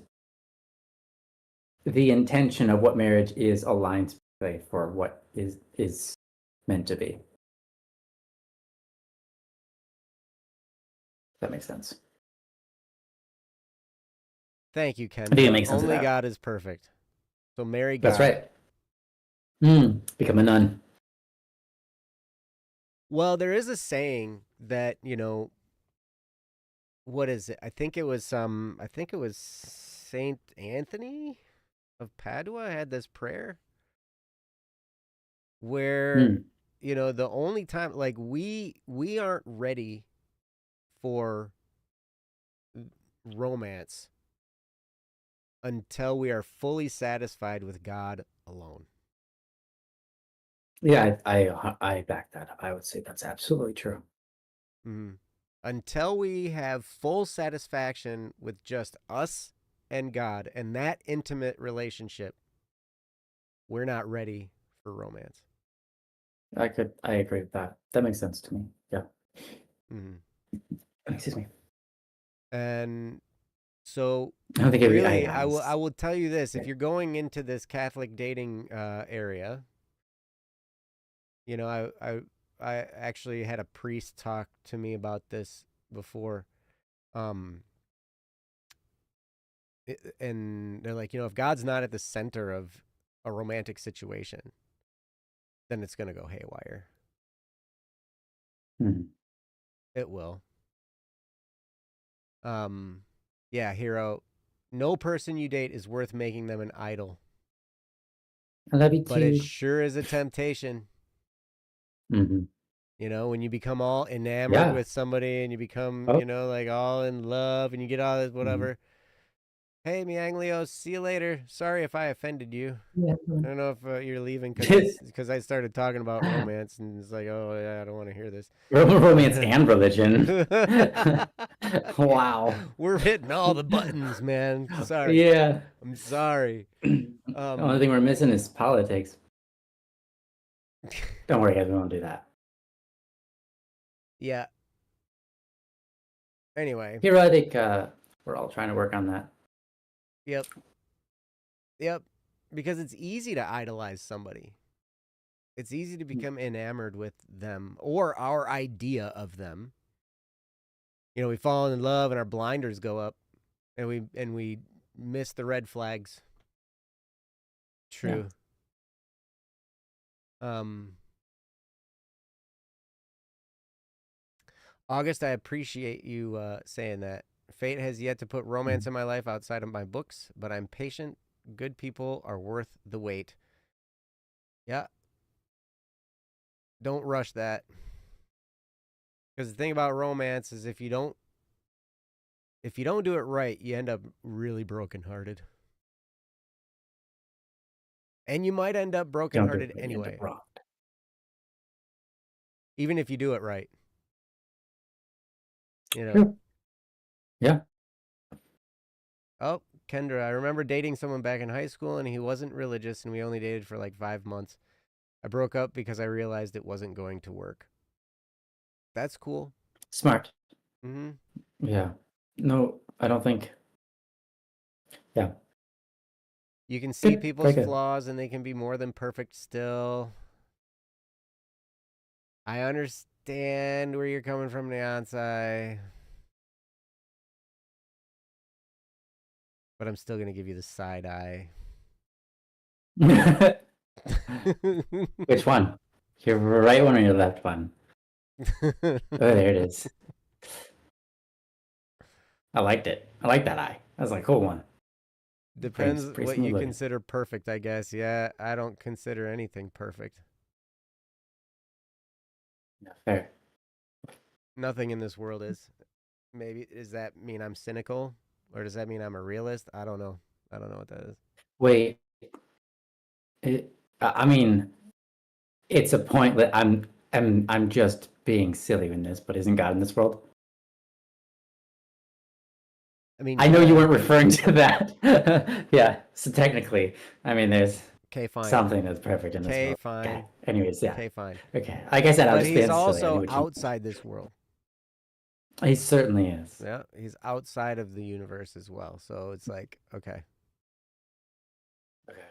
the intention of what marriage is aligns like, for what is meant to be. That makes sense.
Thank you,
I think it
Kendra.
makes sense of
Only
that.
God is perfect. So marry
That's
God.
right. Become a nun.
Well, there is a saying that, what is it? I think it was Saint Anthony of Padua had this prayer where,
Mm.
the only time, like, we aren't ready for romance until we are fully satisfied with God alone.
Yeah, I back that up. I would say that's absolutely true.
Mm-hmm. Until we have full satisfaction with just us and God and that intimate relationship, we're not ready for romance.
I agree with that. That makes sense to me. Yeah.
Mm-hmm.
Excuse me.
And so,
I don't think
really,
I
I will tell you this:
yeah.
if you're going into this Catholic dating area, I actually had a priest talk to me about this before, um, and they're like, if God's not at the center of a romantic situation, then it's gonna go haywire.
Mhm.
It will. Yeah, hero. No person you date is worth making them an idol,
I love you
but it
too.
sure is a temptation.
Hmm.
When you become all enamored
Yeah.
with somebody and you become,
Oh.
like all in love and you get all this
Mhm.
whatever. Hey, Mianglio, see you later. Sorry if I offended you.
Yeah.
I don't know if you're leaving because I started talking about romance and it's like, oh yeah, I don't want to hear this.
Romance and religion. Wow.
We're hitting all the buttons, man. Sorry.
Yeah.
I'm sorry.
The only thing we're missing is politics. Don't worry, guys, we won't do that.
Yeah. Anyway.
Here, I think we're all trying to work on that.
Yep. Yep. Because it's easy to idolize somebody. It's easy to become enamored with them or our idea of them. We fall in love and our blinders go up and we miss the red flags.
Yeah.
True. August, I appreciate you saying that. Fate has yet to put romance in my life outside of my books, but I'm patient. Good people are worth the wait. Yeah. Don't rush that. Because the thing about romance is if you don't do it right, you end up really brokenhearted. And you might end up
Don't do it
brokenhearted
when you end up
anyway.
wrong.
Even if you do it right.
True. Yeah.
Oh, Kendra, I remember dating someone back in high school and he wasn't religious and we only dated for like 5 months. I broke up because I realized it wasn't going to work. That's cool.
Smart.
Mm-hmm.
Yeah. No, I don't think. Yeah.
You can see
Good. Very
people's
good.
flaws and they can be more than perfect still. I understand where you're coming from, Neonsai. But I'm still going to give you the side eye.
Which one? Your right one or your left one? Oh, there it is. I liked it. I like that eye. That's a cool one.
Depends
Pretty
what
smooth
you
looking.
consider perfect, I guess. Yeah, I don't consider anything perfect.
Yeah, fair.
Nothing in this world is. Maybe does that mean I'm cynical, or does that mean I'm a realist? I don't know. I don't know what that is.
Wait. I mean, it's a point that I'm just being silly in this, but isn't God in this world?
I mean,
I know you
yeah.
weren't referring to that. Yeah. So technically, I mean, there's
Okay, fine.
something that's perfect in this
Okay,
world. Okay.
fine.
Anyways, yeah.
Okay, fine.
Okay. Like I said, I was
But
just
he's
being silly. I knew
also
what you.
outside this world.
He certainly is.
Yeah, he's outside of the universe as well. So it's like, okay.
Okay.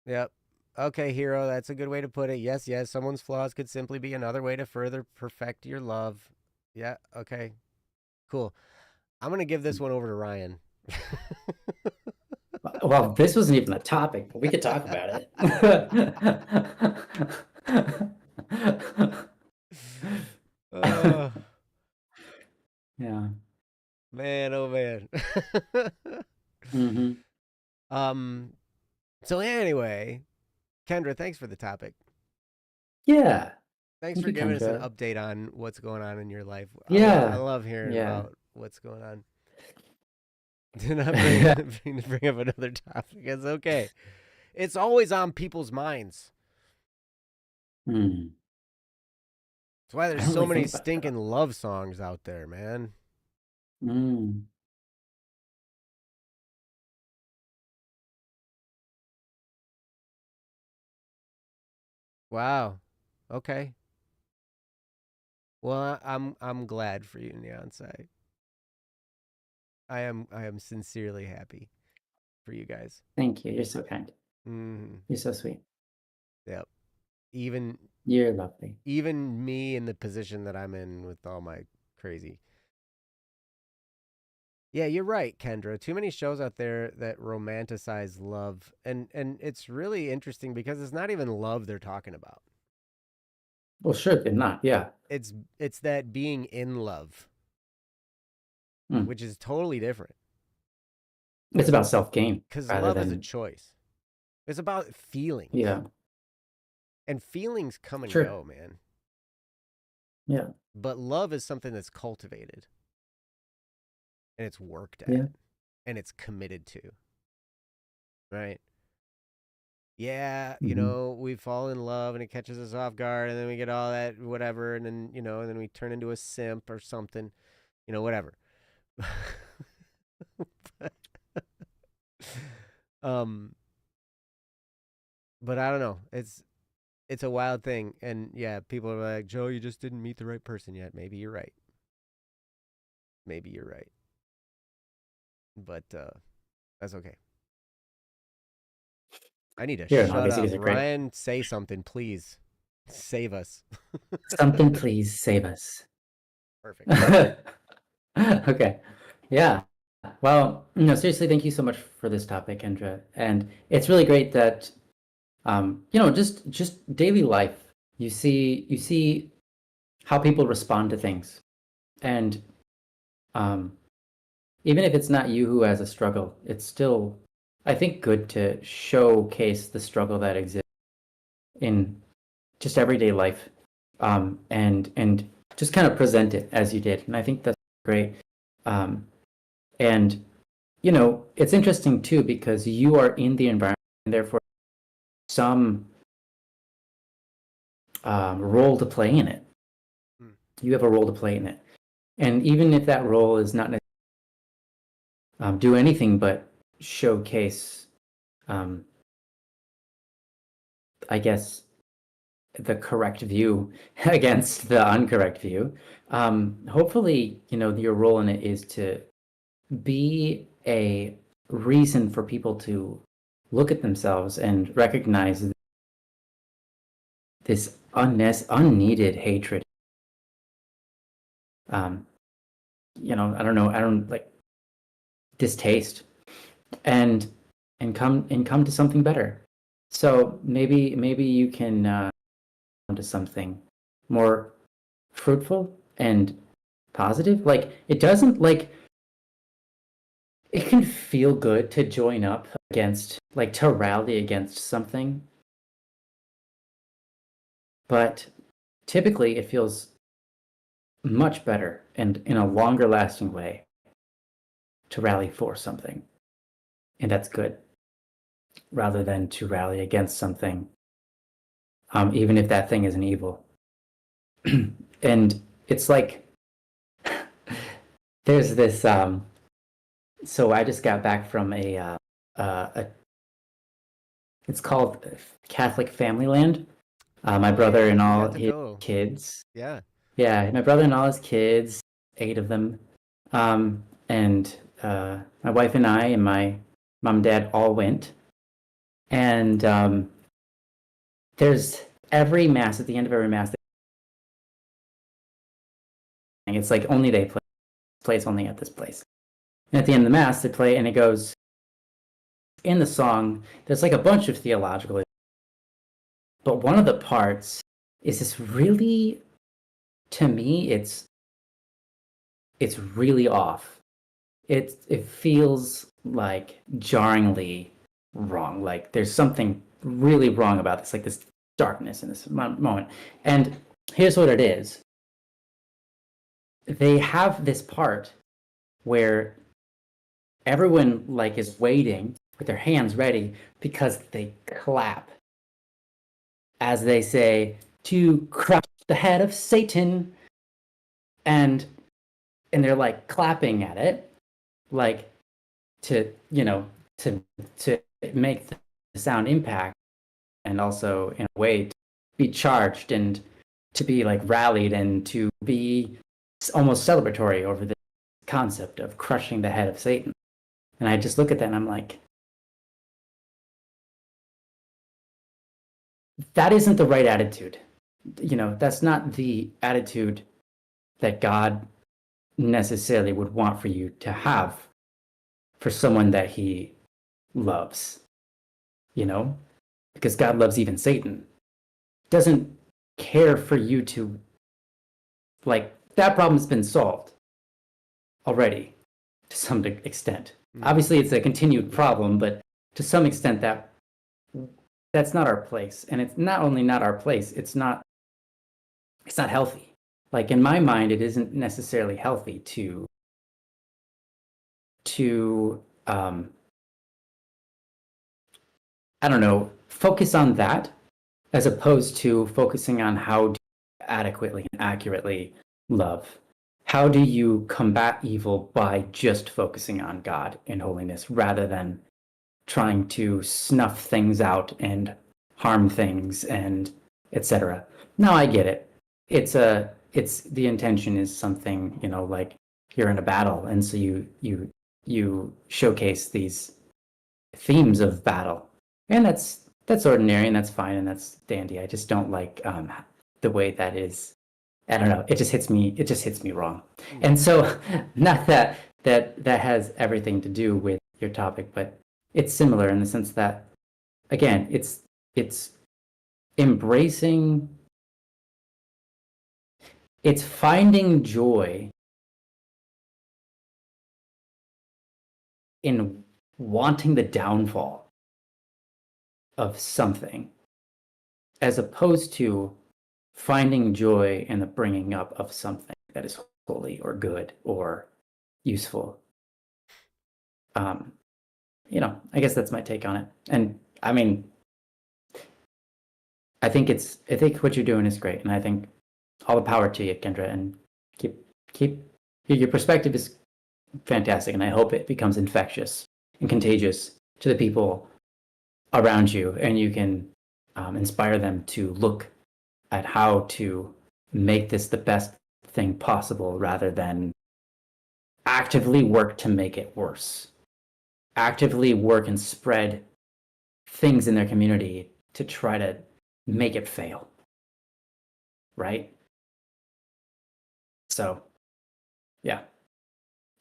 Yep. Okay, hero, that's a good way to put it. Yes, yes, someone's flaws could simply be another way to further perfect your love. Yeah, okay. Cool. I'm going to give this one over to Ryan.
Well, this wasn't even a topic, but we could talk about it.
uh,
Yeah.
man, oh man.
Hmm.
um so anyway, Kendra, thanks for the topic.
Yeah.
Thanks
Thank
for
you,
giving us an
Kendra.
update on what's going on in your life. I
Yeah.
love hearing
Yeah.
about what's going on. Did not bring bring up another topic. It's okay. It's always on people's minds.
Hmm.
That's why
I
there's
don't
so
really
many
think about
stinking
that.
love songs out there, man.
Mm.
Wow. Okay. Well, I'm glad for you, Neonsai. I am sincerely happy for you guys.
Thank you. You're so kind.
Mm,
You're so sweet.
yep. Even
You're lovely.
even me in the position that I'm in with all my crazy. Yeah, you're right, Kendra. Too many shows out there that romanticize love, and it's really interesting because it's not even love they're talking about.
Well, sure, they're not. Yeah.
It's that being in love,
Mm.
which is totally different.
It's about self-gain
Because
rather
love is a
than,
choice. It's about feelings,
yeah.
and feelings come and
Sure.
go, man.
Yeah.
But love is something that's cultivated and it's worked
Yeah.
at and it's committed to, right? Yeah,
Hmm.
we fall in love and it catches us off guard and then we get all that whatever and then, and then we turn into a simp or something, whatever. but, um but I don't know. It's a wild thing and yeah, people are like, "Joe, you just didn't meet the right person yet." Maybe you're right. Maybe you're right. But that's okay. I need to
Here and
shut
August, you
up.
guys are great.
Ryan, say something, please. Save us.
Something, please save us.
Perfect.
Okay. Yeah. Well, no, seriously, thank you so much for this topic, Kendra. And it's really great that just daily life, you see how people respond to things. And um even if it's not you who has a struggle, it's still, I think, good to showcase the struggle that exists in just everyday life, and just kind of present it as you did. And I think that's great. Um, and it's interesting too because you are in the environment, and therefore some role to play in it.
Hmm.
You have a role to play in it, and even if that role is not do anything but showcase, um, I guess, the correct view against the incorrect view. Hopefully, your role in it is to be a reason for people to look at themselves and recognize this unneeded hatred. Um, I don't know, I don't like distaste, and come to something better. So maybe you can come to something more fruitful and positive. Like it doesn't like it can feel good to join up against, like, to rally against something, but typically it feels much better and in a longer lasting way to rally for something. And that's good rather than to rally against something, even if that thing is an evil. And it's like there's this. So I just got back from a it's called Catholic Family Land. My
Oh
brother
yeah,
and
you
all
got to
his
go.
kids.
Yeah.
Yeah, my brother and all his kids, 8 of them. And my wife and I and my mom and dad all went. And there's every mass, at the end of every mass, it's like only they plays only at this place. And at the end of the mass, they play, and it goes in the song. There's like a bunch of theological, but one of the parts is this really, to me, it's really off. It feels like jarringly wrong. Like there's something really wrong about this, like this darkness in this moment. And here's what it is. They have this part where everyone like is waiting with their hands ready because they clap as they say, to crush the head of Satan. And they're like clapping at it, like to, you know, to make the sound impact, and also in a way to be charged and to be like rallied and to be almost celebratory over the concept of crushing the head of Satan. And I just look at that and I'm like, that isn't the right attitude. You know, that's not the attitude that God necessarily would want for you to have for someone that he loves, you know, because God loves even Satan. Doesn't care for you to, like, that problem's been solved already to some extent. Obviously, it's a continued problem, but to some extent, that's not our place. And it's not only not our place, it's not healthy. Like in my mind, it isn't necessarily healthy to I don't know, focus on that as opposed to focusing on how to adequately and accurately love. How do you combat evil by just focusing on God and holiness rather than trying to snuff things out and harm things and etc. No, I get it. It's the intention is something, you know, like you're in a battle, and so you showcase these themes of battle, and that's ordinary and that's fine and that's dandy. I just don't like the way that is. I don't know. It just hits me wrong. And so, not that has everything to do with your topic, but it's similar in the sense that, again, it's embracing, it's finding joy in wanting the downfall of something, as opposed to finding joy in the bringing up of something that is holy or good or useful. You know, I guess that's my take on it. And I mean, I think what you're doing is great, and I think all the power to you, Kendra. And keep your perspective is fantastic, and I hope it becomes infectious and contagious to the people around you, and you can inspire them to look at how to make this the best thing possible rather than actively work to make it worse. Actively work and spread things in their community to try to make it fail. Right? So, yeah,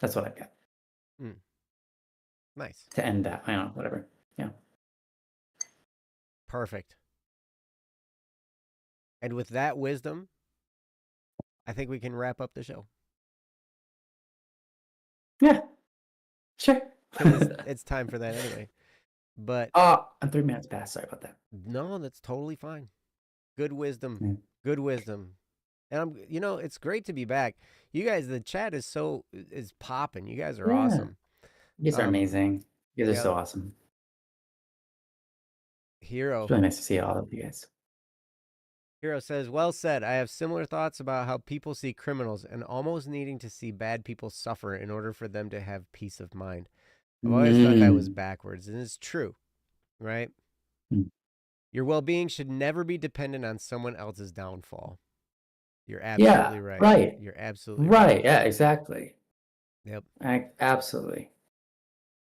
that's what I've got.
Nice.
To end that, I don't know, whatever. Yeah.
Perfect. And with that wisdom, I think we can wrap up the show.
Yeah. Sure.
It's time for that anyway. But
I'm 3 minutes past. Sorry about that.
No, that's totally fine. Good wisdom.
Yeah.
Good wisdom. And it's great to be back. You guys, the chat is popping. You guys are awesome.
You guys are amazing. You guys are so awesome.
Hero.
It's really nice to see all of you guys.
Hero says, well said. I have similar thoughts about how people see criminals and almost needing to see bad people suffer in order for them to have peace of mind. I've always thought that was backwards, and it's true, right? Your well-being should never be dependent on someone else's downfall. You're absolutely right.
Right.
You're absolutely right.
Right. Yeah, exactly.
Yep.
Absolutely.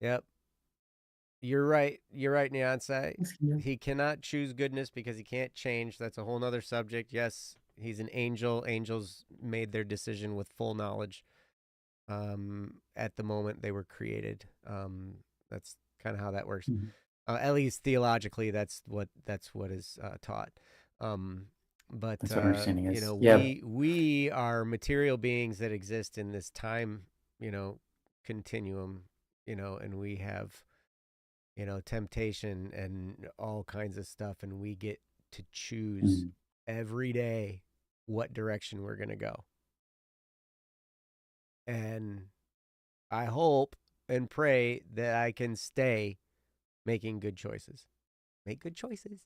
Yep. You're right. You're right, Neonsai.
Yeah.
He cannot choose goodness because he can't change. That's a whole nother subject. Yes, he's an angel. Angels made their decision with full knowledge at the moment they were created. That's kind of how that works.
Mhm.
At least theologically, that's what is taught. But
That's what our understanding
you
is.
know,
Yeah.
we are material beings that exist in this time, continuum, and we have, temptation and all kinds of stuff, and we get to choose
Mhm.
every day what direction we're gonna go. And I hope and pray that I can stay making good choices. Make good choices.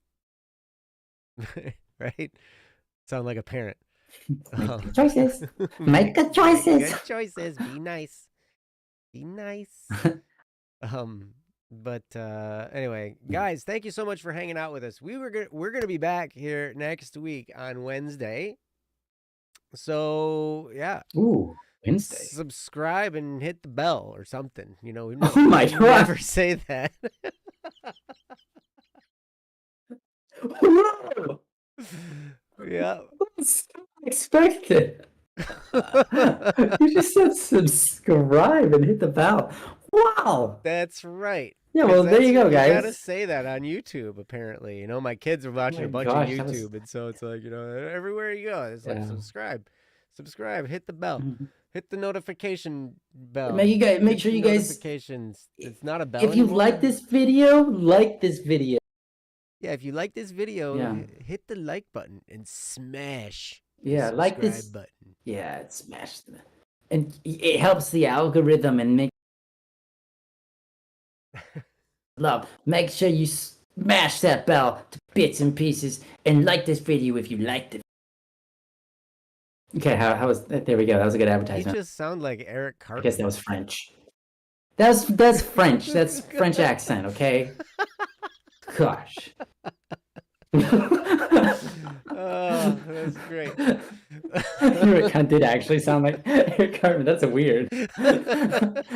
Right? Sound like a parent.
Make good choices. Make good
Make
choices.
good choices. Be nice. Be nice. But anyway, guys, thank you so much for hanging out with us. We're gonna be back here next week on Wednesday. So yeah,
Ooh, Wednesday.
subscribe and hit the bell or something. We
Oh my
we
God.
never say that.
Whoa!
Yeah.
That's unexpected. You just said subscribe and hit the bell. Wow.
That's right.
Yeah, well, there you go,
You gotta
guys.
say that on YouTube, apparently. My kids are
Oh
watching
my
a bunch of
gosh, that was
YouTube, and so it's like, everywhere you go, it's like
yeah.
subscribe, hit the bell,
Mhm.
hit the notification bell,
Make
hit
sure
the
you guys,
notifications. It's not a bell
if you
anymore.
like this video, like this video.
Yeah, if you like this video,
Yeah.
hit the like button and smash the
Yeah, like
subscribe
this.
button.
Yeah, it smashed the, and it helps the algorithm and make love. Make sure you smash that bell to bits and pieces and like this video if you liked it. Okay, how was that? There we go. That was a good
You
advertisement.
just sound like Eric Cartman.
I guess that was French. That's French. That's French accent, okay? Gosh.
Oh, that's great.
It kind of did actually sound like Eric Cartman. That's a weird.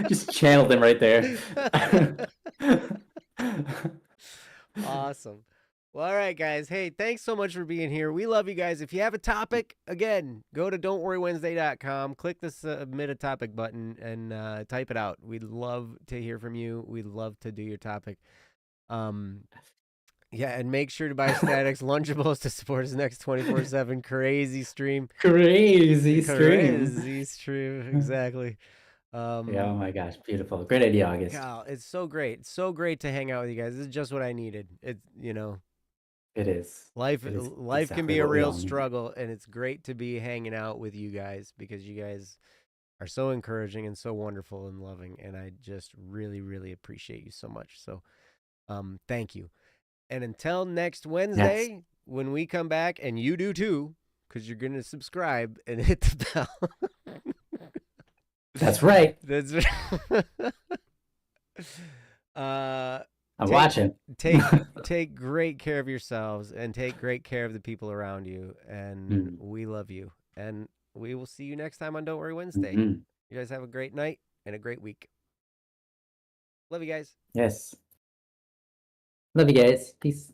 Just channeled him right there.
Awesome. Well, all right, guys. Hey, thanks so much for being here. We love you guys. If you have a topic, again, go to don'tworrywednesday.com, click the submit a topic button, and type it out. We'd love to hear from you. We'd love to do your topic. Yeah, and make sure to buy Static's Lunchables to support his next 24/7 crazy stream.
Crazy stream.
Crazy stream, exactly.
Yeah, oh my gosh, beautiful. Great idea, August.
Kyle, it's so great. So great to hang out with you guys. This is just what I needed.
It is.
Life
It is
life can
exactly
be a
what we
real
all need.
struggle, and it's great to be hanging out with you guys because you guys are so encouraging and so wonderful and loving, and I just really, really appreciate you so much. So, thank you. And until next Wednesday,
Yes.
when we come back, and you do too, because you're going to subscribe and hit the bell.
That's right.
That's
I'm watching.
take great care of yourselves and take great care of the people around you. And we love you. And we will see you next time on Don't Worry Wednesday. You guys have a great night and a great week. Love you guys.
Yes. Love you guys. Peace.